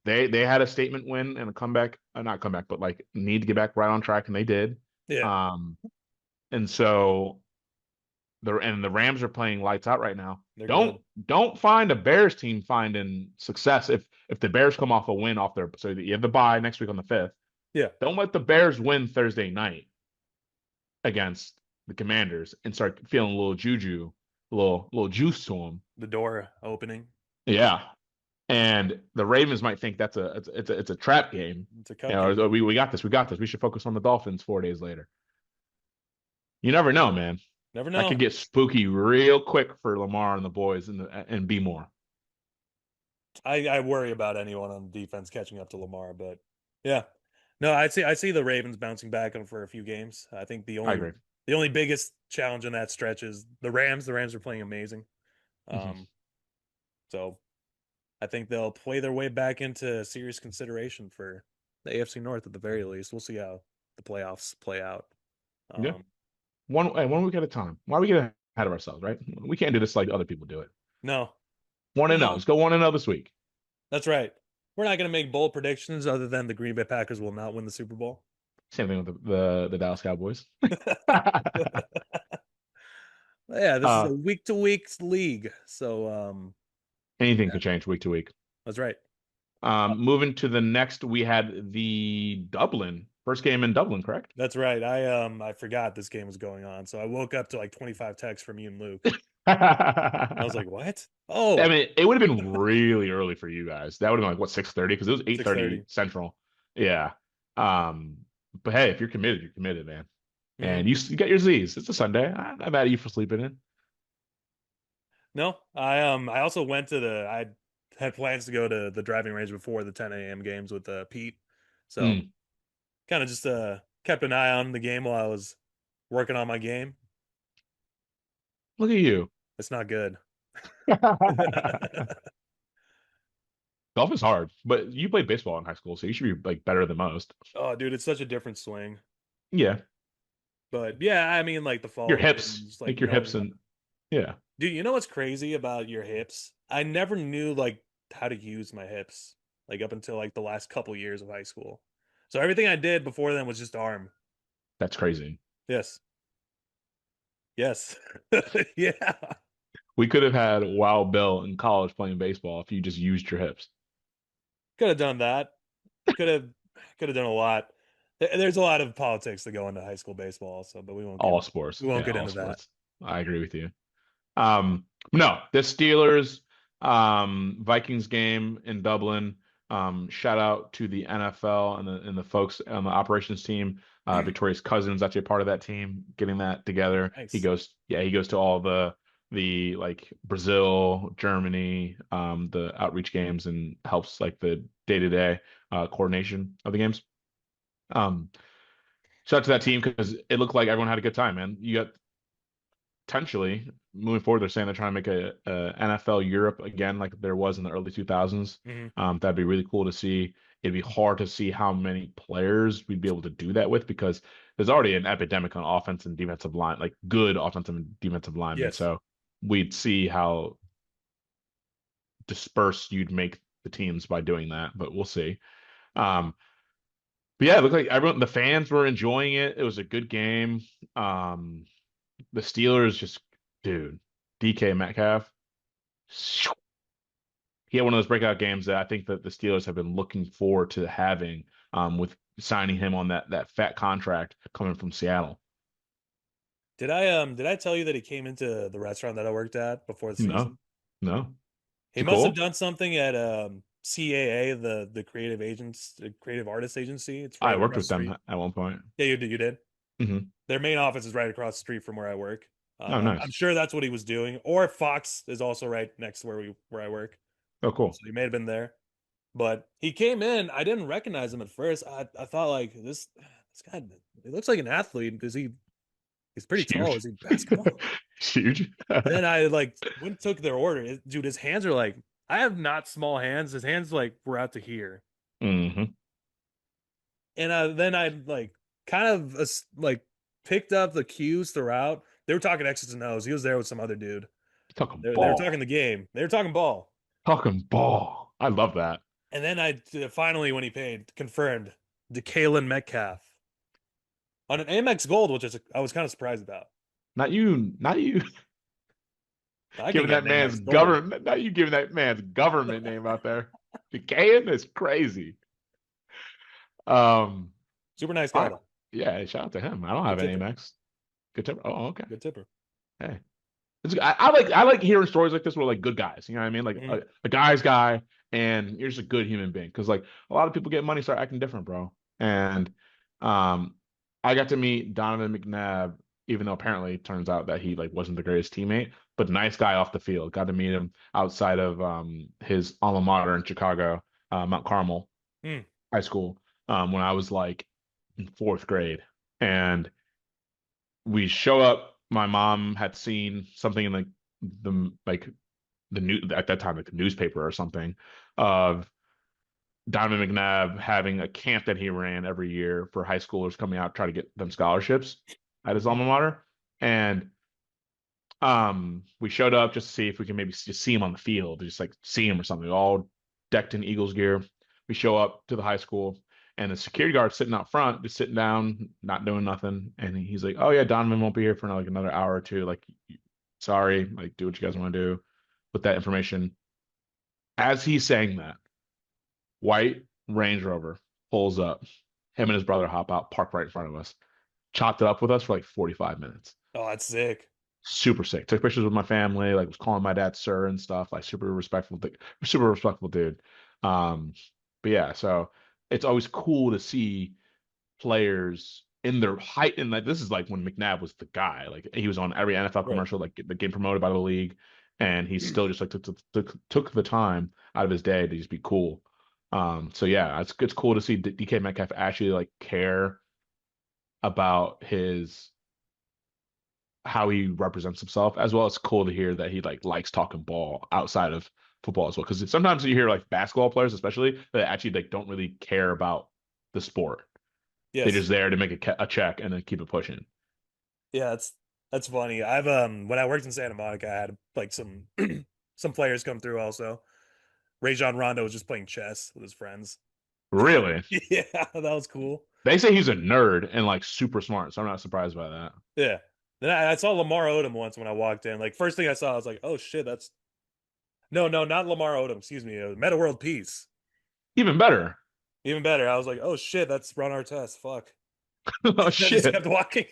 they had a statement win and a comeback, not comeback, but like need to get back right on track, and they did. Yeah. And so the Rams are playing lights out right now. They're Don't good. don't find a Bears team finding success if the Bears come off a win off their, so you have the bye next week on the 5th. Yeah. Don't let the Bears win Thursday night against the Commanders and start feeling a little juju, a little juice to them. The door opening. Yeah. And the Ravens might think it's a trap game. It's a cupcake. We got this. We got this. We should focus on the Dolphins 4 days later. You never know, man. Never That could know. get spooky real quick for Lamar and the boys and be more. I worry about anyone on defense catching up to Lamar, but yeah. No, I see the Ravens bouncing back on for a few games. I think I agree. the only biggest challenge in that stretch is the Rams. The Rams are playing amazing. So I think they'll play their way back into serious consideration for the AFC North at the very least. We'll see how the playoffs play out. Yeah. One week at a time. Why are we getting ahead of ourselves, right? We can't do this like other people do it. No. 1-0. No. Let's go 1-0 this week. That's right. We're not going to make bold predictions other than the Green Bay Packers will not win the Super Bowl. Same thing with the Dallas Cowboys. Yeah, this is a week-to-week league. So anything could change week to week. that's right. Moving to the next, we had the Dublin first game in Dublin, correct? That's right. I forgot this game was going on. So I woke up to like 25 texts from you and Luke. I was like, what? Oh, I mean, it would have been really early for you guys. That would have been like what, 6:30? Because it was 8:30 Central. Yeah. But hey, if you're committed, man. And you got your Z's. It's a Sunday. I'm mad at you for sleeping in. No, I also went to had plans to go to the driving range before the 10 a.m. games with Pete. So Mm, kind of just kept an eye on the game while I was working on my game. look at you. It's not good. Golf is hard, but you played baseball in high school, so you should be like better than most. Oh, dude, it's such a different swing. Yeah, But yeah, I mean, like the your fall hips, games, like like your hips, knowing and yeah, dude, you know what's crazy about your hips? I never knew like how to use my hips, like up until like the last couple years of high school. So everything I did before then was just arm. that's crazy. Yes. Yes. Yeah. We could have had Wild Bill in college playing baseball if you just used your hips. Could have done that. Could have could have done a lot. There's a lot of politics that go into high school baseball also, but All sports, we won't yeah, get all into that. sports. I agree with you. No, the Steelers Vikings game in Dublin. Shout out to the NFL and the folks on the operations team. Victoria's cousin's actually a part of that team, getting that together. Nice. He goes to all the like Brazil, Germany, the outreach games and helps like the day-to-day coordination of the games. Um, Shout out to that team because it looked like everyone had a good time, man. You got potentially moving forward, they're saying they're trying to make a NFL Europe again, like there was in the early 2000s. Hmm. That'd be really cool to see. It'd be hard to see how many players we'd be able to do that with because there's already an epidemic on offense and defensive line, like good offensive and defensive linemen. Yes. So we'd see how dispersed you'd make the teams by doing that, but we'll see. Um, but yeah, it looked like everyone, the fans were enjoying it. It was a good game. Um, the Steelers just, dude, DK Metcalf, he had one of those breakout games that I think that the Steelers have been looking forward to having, with signing him on that fat contract coming from Seattle. Did I tell you that he came into the restaurant that I worked at before the No, season? no, is He it must have cool? done something at CAA, the creative artist agency. It's I right worked across with the street. them at one point. Yeah, you did. You did. Hmm. Their main office is right across the street from where I work. Oh, I'm nice. sure that's what he was doing. Or Fox is also right next to where I work. Oh, cool. So he may have been there. But he came in. I didn't recognize him at first. I thought like this guy. He looks like an athlete because he's pretty tall. Huge. Is he basketball? Huge. Then I like went and took their order. Dude, his hands are like I have not small hands. His hands like were out to here. Hmm. And then I like kind of like picked up the cues throughout. They were talking X's and O's. He was there with some other dude. Talking They were talking ball. the game. They were talking ball. Talking ball. I love that. And then I finally, when he paid, confirmed DeKalen Metcalf on an Amex Gold, which is I was kind of surprised about. Not you I can giving get that an man's Amex Gold. government, not you giving that man's government name out there. Decaying is crazy. Um, Super nice guy I, though. yeah, shout out to him. I don't have Good an tipper. Amex. Good tip. Oh, okay. Good tipper. Hey, I like hearing stories like this where like good guys. You know what I mean? Like Mhm. a guy's guy, and you're just a good human being. Because like a lot of people get money, start acting different, bro. And um, I got to meet Donovan McNabb, even though apparently it turns out that he like wasn't the greatest teammate, but nice guy off the field. Got to meet him outside of his alma mater in Chicago, Mount Carmel Mm. High School, when I was like in fourth grade, and we show up. My mom had seen something in the new at that time, like the newspaper or something, of Donovan McNabb having a camp that he ran every year for high schoolers coming out try to get them scholarships at his Mhm. alma mater. And we showed up just to see if we can maybe just see him on the field, just like see him or something, all decked in Eagles gear. We show up to the high school and the security guard sitting out front, just sitting down, not doing nothing. And he's like, "Oh yeah, Donovan won't be here for like another hour or two. Like, sorry, like do what you guys want to do with that information." As he's saying that, white Range Rover pulls up. Him and his brother hop out, park right in front of us, chopped it up with us for like 45 minutes. Oh, that's sick. Super sick. Took pictures with my family, like was calling my dad sir and stuff. Like super respectful dude. Um, but yeah, so it's always cool to see players in their height. And like this is like when McNabb was the guy. Like he was on every NFL Right. commercial, like the game promoted by the league. and he still just like took the time out of his day to just be cool. So yeah, it's cool to see DK Metcalf actually like care about his how he represents himself, as well as cool to hear that he like likes talking ball outside of football as well. Because sometimes you hear like basketball players, especially, that actually like don't really care about the sport. They're Yes. just there to make a check and then keep it pushing. Yeah, that's funny. I've when I worked in Santa Monica, I had like some some players come through also. Rajon Rondo was just playing chess with his friends. Really, Yeah, that was cool. they say he's a nerd and like super smart, so I'm not surprised by that. Yeah. Then I saw Lamar Odom once when I walked in. Like first thing I saw, I was like, "Oh shit, that's no, not Lamar Odom. Excuse me, Meta World Peace. Even better. Even better. I was like, "Oh shit, that's Ron Artest. Fuck." Oh I just shit, kept walking.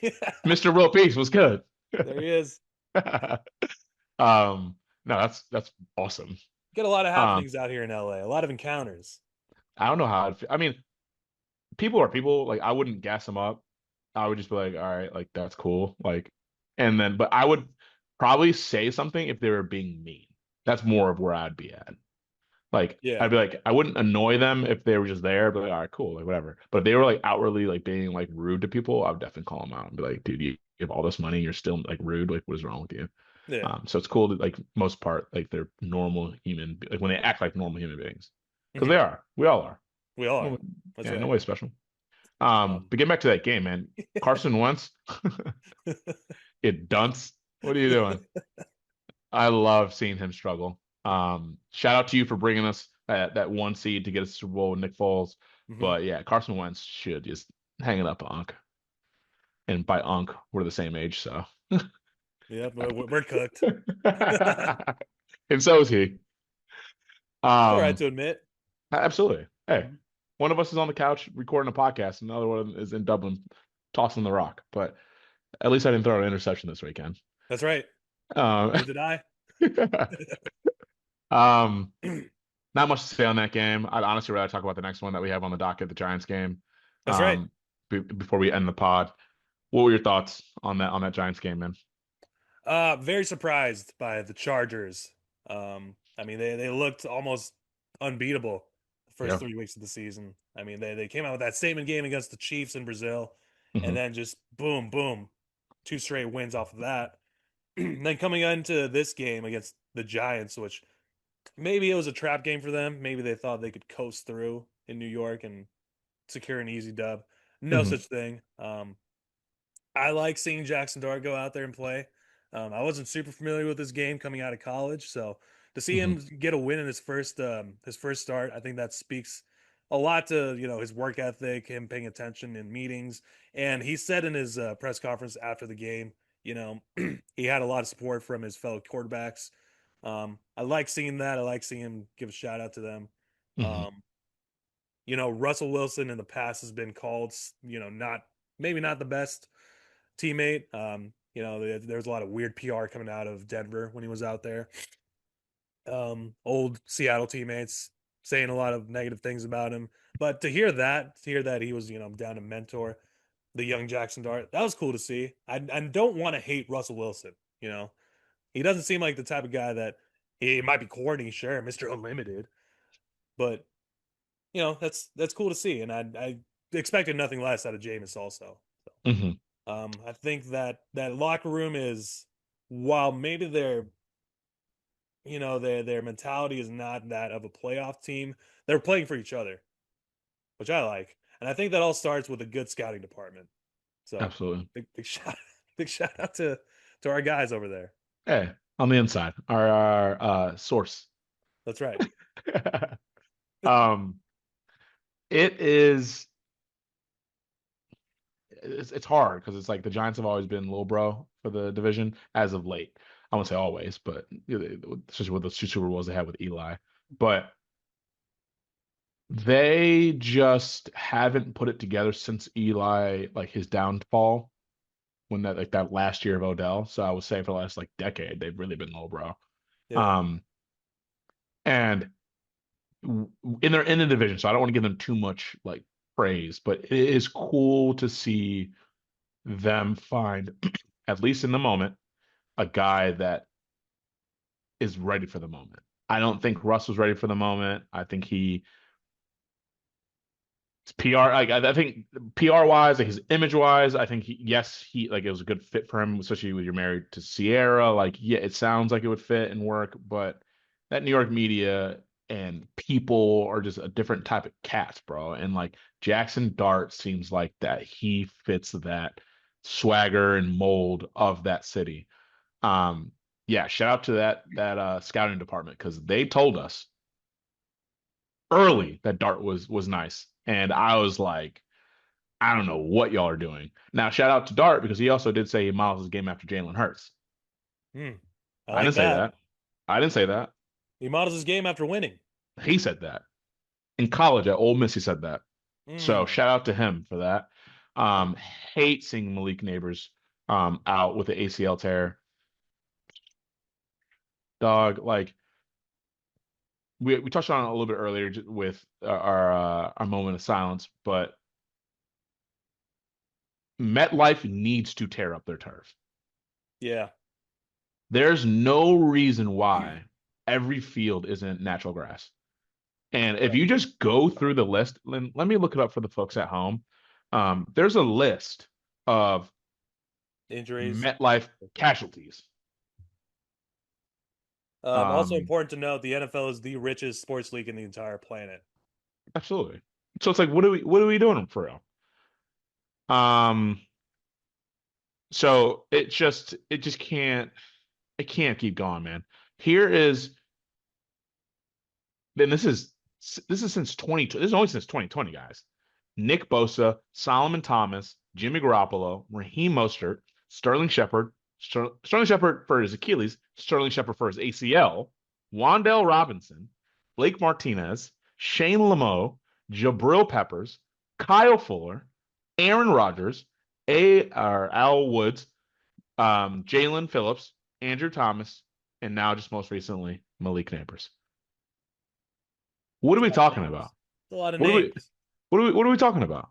Mr. World Peace was good. There he is. um, no, that's awesome. Get a lot of Um, happenings out here in LA. A lot of encounters. I don't know how I mean, people are people. Like I wouldn't gas them up. I would just be like, all right, like that's cool. Like, and then, but I would probably say something if they were being mean. That's more of where I'd be at. Like, Yeah. I'd be like, I wouldn't annoy them if they were just there, but like, all right, cool, like whatever. But if they were like outwardly like being like rude to people, I would definitely call them out and be like, dude, you have all this money, you're still like rude. Like, what is wrong with you? Yeah. So it's cool that like most part, like they're normal human, like when they act like normal human beings, because Mhm. they are. We all are. We all are. No, That's yeah, no right. way special. Um, But getting back to that game, man, Carson Wentz, it dunce. What are you doing? I love seeing him struggle. Shout out to you for bringing us that one seed to get a Super Bowl with Nick Foles. mhm. But yeah, Carson Wentz should just hang it up, Unc. And by Unc, we're the same age, so. Yeah, we're cooked. And so is he. It's all right Um, to admit. Absolutely. Hey, Mhm. one of us is on the couch recording a podcast, and the other one is in Dublin tossing the rock. But at least I didn't throw an interception this weekend. That's right. Um, Neither did I. um, Not much to say on that game. I'd honestly rather talk about the next one that we have on the docket, the Giants game. That's right. Um, Before we end the pod, what were your thoughts on that Giants game, man? Very surprised by the Chargers. I mean, they looked almost unbeatable the first Yeah. 3 weeks of the season. I mean, they came out with that statement game against the Chiefs in Brazil, and Hmm. then just boom, boom, two straight wins off of that. Then coming into this game against the Giants, which maybe it was a trap game for them. Maybe they thought they could coast through in New York and secure an easy dub. No Hmm. such thing. I like seeing Jackson Dart go out there and play. I wasn't super familiar with this game coming out of college, so to see Hmm. him get a win in his first start, I think that speaks a lot to his work ethic, him paying attention in meetings, and he said in his press conference after the game, he had a lot of support from his fellow quarterbacks. I like seeing that. I like seeing him give a shout out to them. Hmm. Um, Russell Wilson in the past has been called, not maybe not the best teammate. There's a lot of weird PR coming out of Denver when he was out there. Old Seattle teammates saying a lot of negative things about him. But to hear that he was, down to mentor the young Jackson Dart, that was cool to see. I don't want to hate Russell Wilson. He doesn't seem like the type of guy that he might be corny, sure, Mr. Unlimited, but that's cool to see, and I expected nothing less out of Jameis also. Hmm. I think that locker room is, while maybe their mentality is not that of a playoff team, they're playing for each other, which I like, and I think that all starts with a good scouting department. So Absolutely. big shout big shout out to our guys over there. Hey, on the inside, our source. That's right. um, it is it's hard because it's like the Giants have always been low bro for the division as of late. I won't say always, but especially with the two Super Bowls they had with Eli. But they just haven't put it together since Eli, like his downfall, when that last year of Odell. So I would say for the last like decade, they've really been low bro. Yeah. Um, and in the division, so I don't want to give them too much like praise, but it is cool to see them find, at least in the moment, a guy that is ready for the moment. I don't think Russ was ready for the moment. I think it's PR. Like I think PR wise, like his image wise, I think he like it was a good fit for him, especially when you're married to Sierra. Like, yeah, it sounds like it would fit and work, but that New York media and people are just a different type of cats, bro. And like Jackson Dart seems like that he fits that swagger and mold of that city. Um, yeah, shout out to that scouting department because they told us early that Dart was nice. And I was like, I don't know what y'all are doing. Now, shout out to Dart because he also did say he models his game after Jalen Hurts. Hmm. I I like didn't say that. that. I didn't say that. He models his game after winning. He said that. In college at Ole Miss, he said that. So Hmm. shout out to him for that. Um, hate seeing Malik Neighbors out with the ACL tear. Dog, like we touched on it a little bit earlier with our moment of silence, but MetLife needs to tear up their turf. Yeah. There's no reason why every field isn't natural grass. And if you just go through the list, let me look it up for the folks at home. There's a list of Injuries. MetLife casualties. Also Um, important to note, the NFL is the richest sports league in the entire planet. absolutely. So it's like, what are we doing for real? Um, so it just can't keep going, man. Here is then this is since 20 this is only since 2020, guys. Nick Bosa, Solomon Thomas, Jimmy Garoppolo, Raheem Mostert, Sterling Shepard, Sterling Shepard for his Achilles, Sterling Shepard for his ACL, Wandale Robinson, Blake Martinez, Shane Lamo, Jabril Peppers, Kyle Fuller, Aaron Rodgers, Al Woods, Jalen Phillips, Andrew Thomas, and now just most recently Malik Neighbors. What are we talking about? A lot of What are we names. what are we talking about?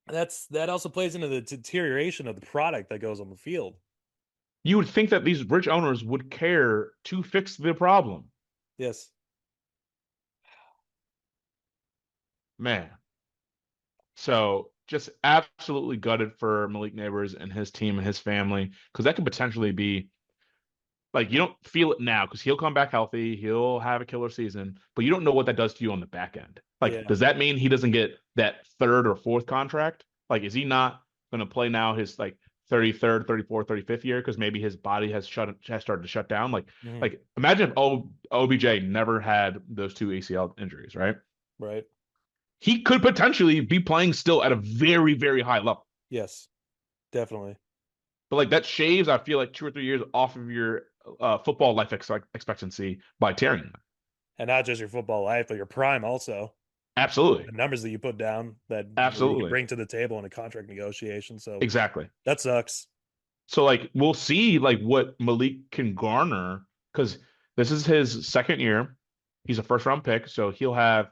That also plays into the deterioration of the product that goes on the field. You would think that these rich owners would care to fix the problem. Yes. Man. So just absolutely gutted for Malik Neighbors and his team and his family because that could potentially be like you don't feel it now because he'll come back healthy, he'll have a killer season, but you don't know what that does to you on the back end. Like, Yeah. does that mean he doesn't get that third or fourth contract? Like, is he not going to play now his like 33rd, 34th, 35th year because maybe his body has started to shut down? Like, Mhm. like imagine if OBJ never had those two ACL injuries, right? Right. He could potentially be playing still at a very, very high level. Yes. Definitely. But like that shaves, I feel like 2 or 3 years off of your football life expectancy by tearing them. And not just your football life, but your prime also. Absolutely. The numbers that you put down that you can Absolutely. bring to the table in a contract negotiation. So Exactly. that sucks. So like we'll see like what Malik can garner because this is his second year. He's a first round pick, so he'll have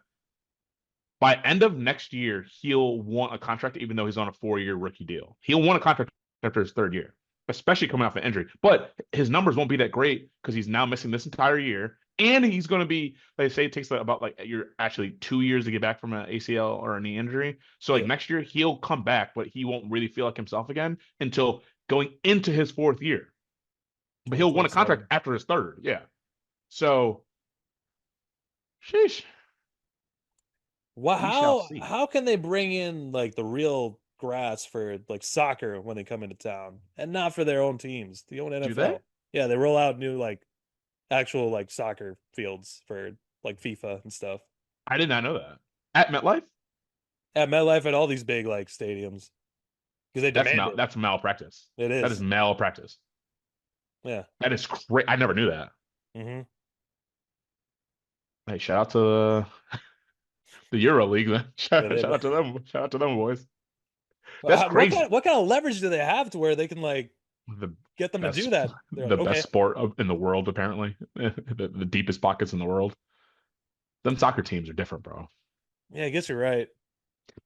by end of next year he'll want a contract even though he's on a 4-year rookie deal. He'll want a contract after his third year, especially coming off an injury. But his numbers won't be that great because he's now missing this entire year. And he's going to be, they say it takes about like you're actually 2 years to get back from an ACL or a knee injury. So like Yeah. next year he'll come back, but he won't really feel like himself again until going into his fourth year. But he'll want a contract 2027. after his third. Yeah. So, sheesh. Well, We shall how see. how can they bring in like the real grass for like soccer when they come into town and not for their own teams, the own Do they? NFL? Yeah, they roll out new like actual like soccer fields for like FIFA and stuff I did not know that. At MetLife? at MetLife at all these big like stadiums because they demand it. That's malpractice. It That is is. malpractice. Yeah. That is great. I never knew that. Hmm. Hey, shout out to the Euro League then. Yeah, Shout out to them. Shout out to them boys. But That's crazy. what kind of leverage do they have to where they can like The get them to do best that? They're like, the best okay, sport in the world, apparently. The deepest pockets in the world. Them soccer teams are different, bro. yeah, I guess you're right.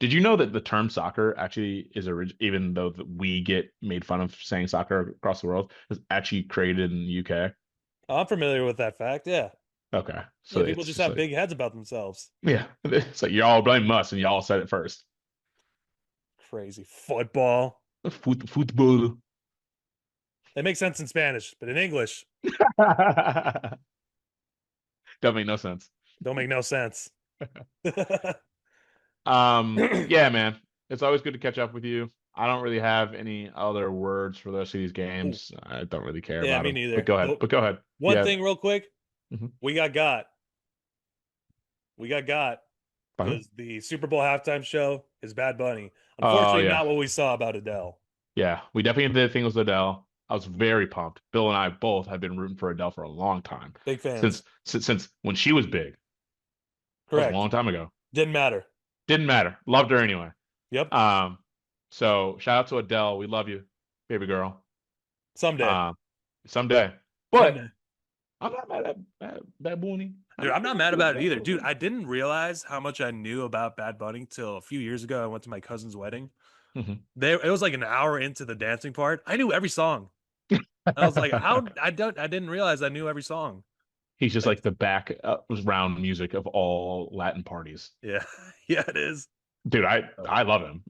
Did you know that the term soccer actually is even though we get made fun of saying soccer across the world, is actually created in the UK? I'm familiar with that fact. Yeah. Okay, so Yeah, people it's just just have like, big heads about themselves. yeah, it's like y'all blame us and y'all said it first. Crazy. Football. Football. It makes sense in Spanish, but in English, That make no sense. don't make no sense. Yeah, man. It's always good to catch up with you. I don't really have any other words for the rest of these games. I don't really care Yeah, about me them. But neither. go ahead. But But go ahead. one Yeah. thing real quick, Mhm. we got. We got Uh-huh. because the Super Bowl halftime show is Bad Bunny. Oh Unfortunately, yeah. not what we saw about Adele. Yeah. We definitely did thing with Adele. I was very pumped. Bill and I both have been rooting for Adele for a long time. Big Since fans. since when she was big. That was a Correct. long time ago. Didn't matter. Didn't matter. Loved her anyway. Yep. Um, so shout out to Adele. We love you, baby girl. Someday. Um, someday. But Someday. I'm not mad at Bad Bunny. I'm Dude, I'm not not mad mad at about it Bad either. Dude, Bunny. I didn't realize how much I knew about Bad Bunny till a few years ago. I went to my cousin's wedding. Mhm. It was like an hour into the dancing part. I knew every song. I was like, how I didn't realize I knew every song. He's just Like, like the background music of all Latin parties. yeah. Yeah, it is. Dude, I Oh, I love him.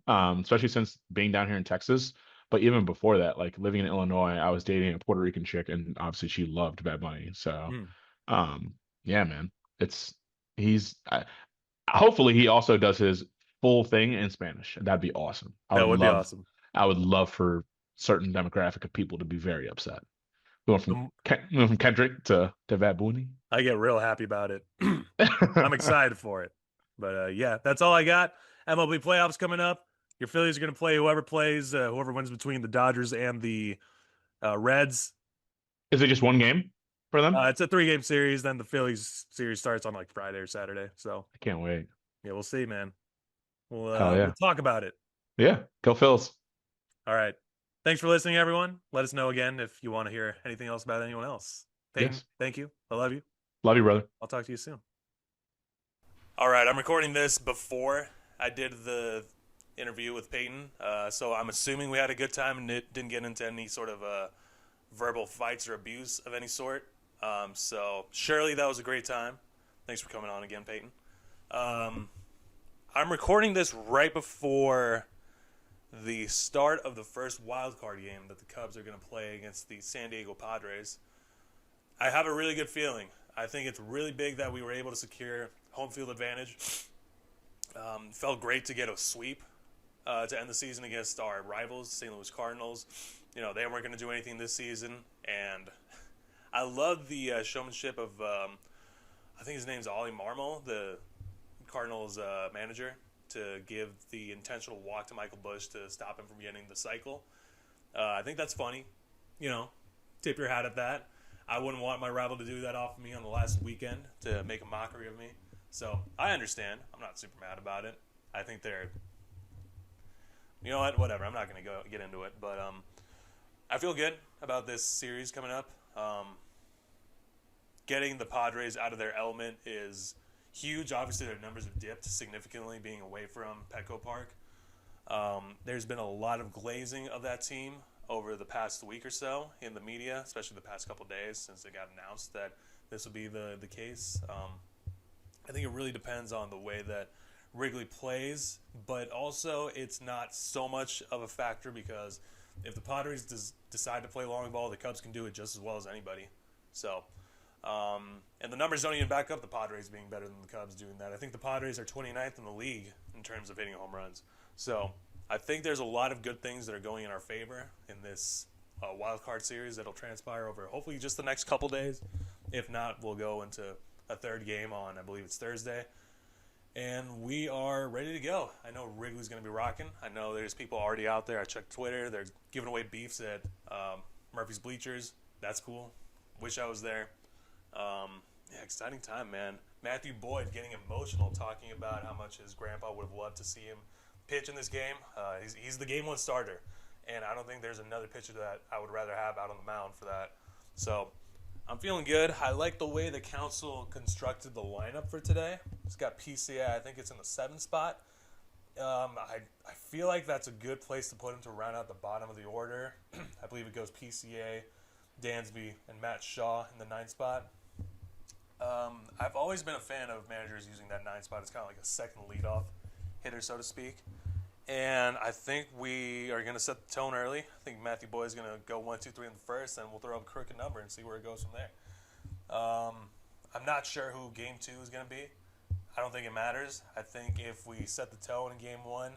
Especially since being down here in Texas. But even before that, like living in Illinois, I was dating a Puerto Rican chick, and obviously she loved Bad Bunny. So, mm, um, yeah, man, it's he's hopefully he also does his full thing in Spanish. That'd be awesome. that would be awesome. I would love for certain demographic of people to be very upset. Um, We went from Kendrick to Bad Bunny. I get real happy about it. I'm excited for it. But yeah, that's all I got. MLB playoffs coming up. Your Phillies are going to play whoever plays, whoever wins between the Dodgers and the Reds. Is it just one game for them? It's a 3-game series. Then the Phillies series starts on like Friday or Saturday. So I can't wait. yeah, we'll see, man. Hell We'll yeah. talk about it. Yeah. Go Phils. All right. Thanks for listening, everyone. Let us know again if you want to hear anything else about anyone else. Peyton, Yes. thank you. I love you. Love you, brother. I'll talk to you soon. All right, I'm recording this before I did the interview with Peyton, so I'm assuming we had a good time and it didn't get into any sort of verbal fights or abuse of any sort. So surely that was a great time. Thanks for coming on again, Peyton. I'm recording this right before the start of the first wild card game that the Cubs are going to play against the San Diego Padres. I have a really good feeling. I think it's really big that we were able to secure home field advantage. Felt great to get a sweep to end the season against our rivals, St. Louis Cardinals. You know, they weren't going to do anything this season, and I love the showmanship of, I think his name's Ollie Marmol, the Cardinals manager, to give the intentional walk to Michael Busch to stop him from getting the cycle. I think that's funny. You know, tip your hat at that. I wouldn't want my rival to do that off of me on the last weekend to make a mockery of me. So I understand. I'm not super mad about it. I think they're, you know what, whatever. I'm not going to go get into it, but I feel good about this series coming up. Getting the Padres out of their element is huge. Obviously, their numbers have dipped significantly being away from Petco Park. There's been a lot of glazing of that team over the past week or so in the media, especially the past couple days since it got announced that this will be the case. I think it really depends on the way that Wrigley plays, but also it's not so much of a factor because if the Padres decide to play long ball, the Cubs can do it just as well as anybody. So, and the numbers don't even back up the Padres being better than the Cubs doing that. I think the Padres are 29th in the league in terms of hitting home runs. So I think there's a lot of good things that are going in our favor in this wild card series that'll transpire over hopefully just the next couple days. If not, we'll go into a third game on, I believe it's Thursday. And we are ready to go. I know Wrigley's going to be rocking. I know there's people already out there. I checked Twitter. They're giving away beefs at Murphy's Bleachers. That's cool. Wish I was there. Yeah, exciting time, man. Matthew Boyd getting emotional talking about how much his grandpa would have loved to see him pitch in this game. He's the game one starter, and I don't think there's another pitcher that I would rather have out on the mound for that. So I'm feeling good. I like the way the council constructed the lineup for today. It's got PCA. I think it's in the 7th spot. I feel like that's a good place to put him to round out the bottom of the order. I believe it goes PCA, Dansby and Matt Shaw in the 9 spot. I've always been a fan of managers using that 9 spot. It's kind of like a second leadoff hitter, so to speak. And I think we are going to set the tone early. I think Matthew Boyd's going to go 1, 2, 3 in the first, and we'll throw up a crooked number and see where it goes from there. I'm not sure who Game 2 is going to be. I don't think it matters. I think if we set the tone in Game 1,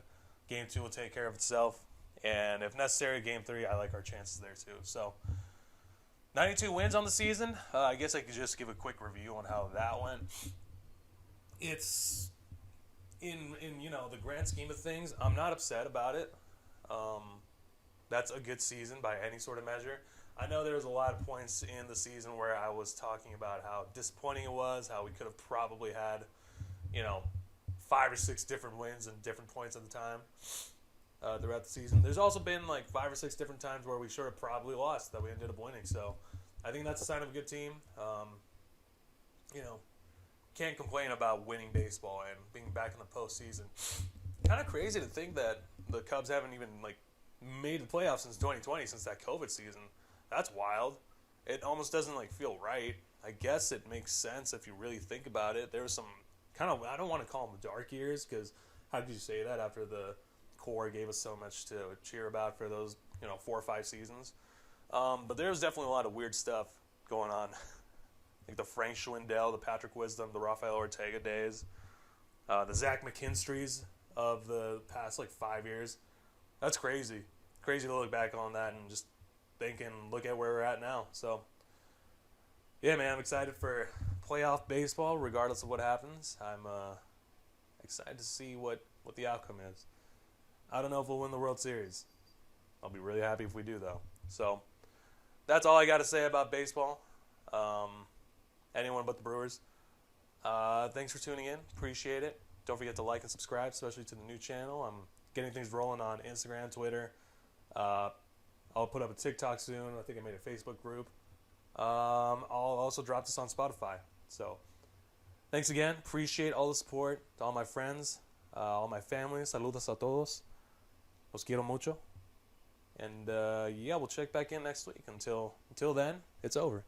Game 2 will take care of itself. And if necessary, Game 3, I like our chances there too. So 92 wins on the season. I guess I could just give a quick review on how that went. It's in the grand scheme of things, I'm not upset about it. That's a good season by any sort of measure. I know there was a lot of points in the season where I was talking about how disappointing it was, how we could have probably had, 5 or 6 different wins and different points at the time throughout the season. There's also been like 5 or 6 different times where we should have probably lost that we ended up winning. So I think that's a sign of a good team. Can't complain about winning baseball and being back in the postseason. Kind of crazy to think that the Cubs haven't even made the playoffs since 2020, since that COVID season. That's wild. It almost doesn't feel right. I guess it makes sense if you really think about it. There was some kind of, I don't want to call them dark years, because how could you say that after the core gave us so much to cheer about for those 4 or 5 seasons? But there was definitely a lot of weird stuff going on. Like the Frank Schwindel, the Patrick Wisdom, the Rafael Ortega days, the Zach McKinstry's of the past 5 years. That's crazy. Crazy to look back on that and just think and look at where we're at now. So, yeah, man, I'm excited for playoff baseball regardless of what happens. I'm excited to see what the outcome is. I don't know if we'll win the World Series. I'll be really happy if we do, though. So, that's all I got to say about baseball. Anyone but the Brewers. Thanks for tuning in. Appreciate it. Don't forget to like and subscribe, especially to the new channel. I'm getting things rolling on Instagram, Twitter. I'll put up a TikTok soon. I think I made a Facebook group. I'll also drop this on Spotify. So, thanks again. Appreciate all the support to all my friends, all my family. Saludos a todos. Los quiero mucho. And, we'll check back in next week. Until then, it's over.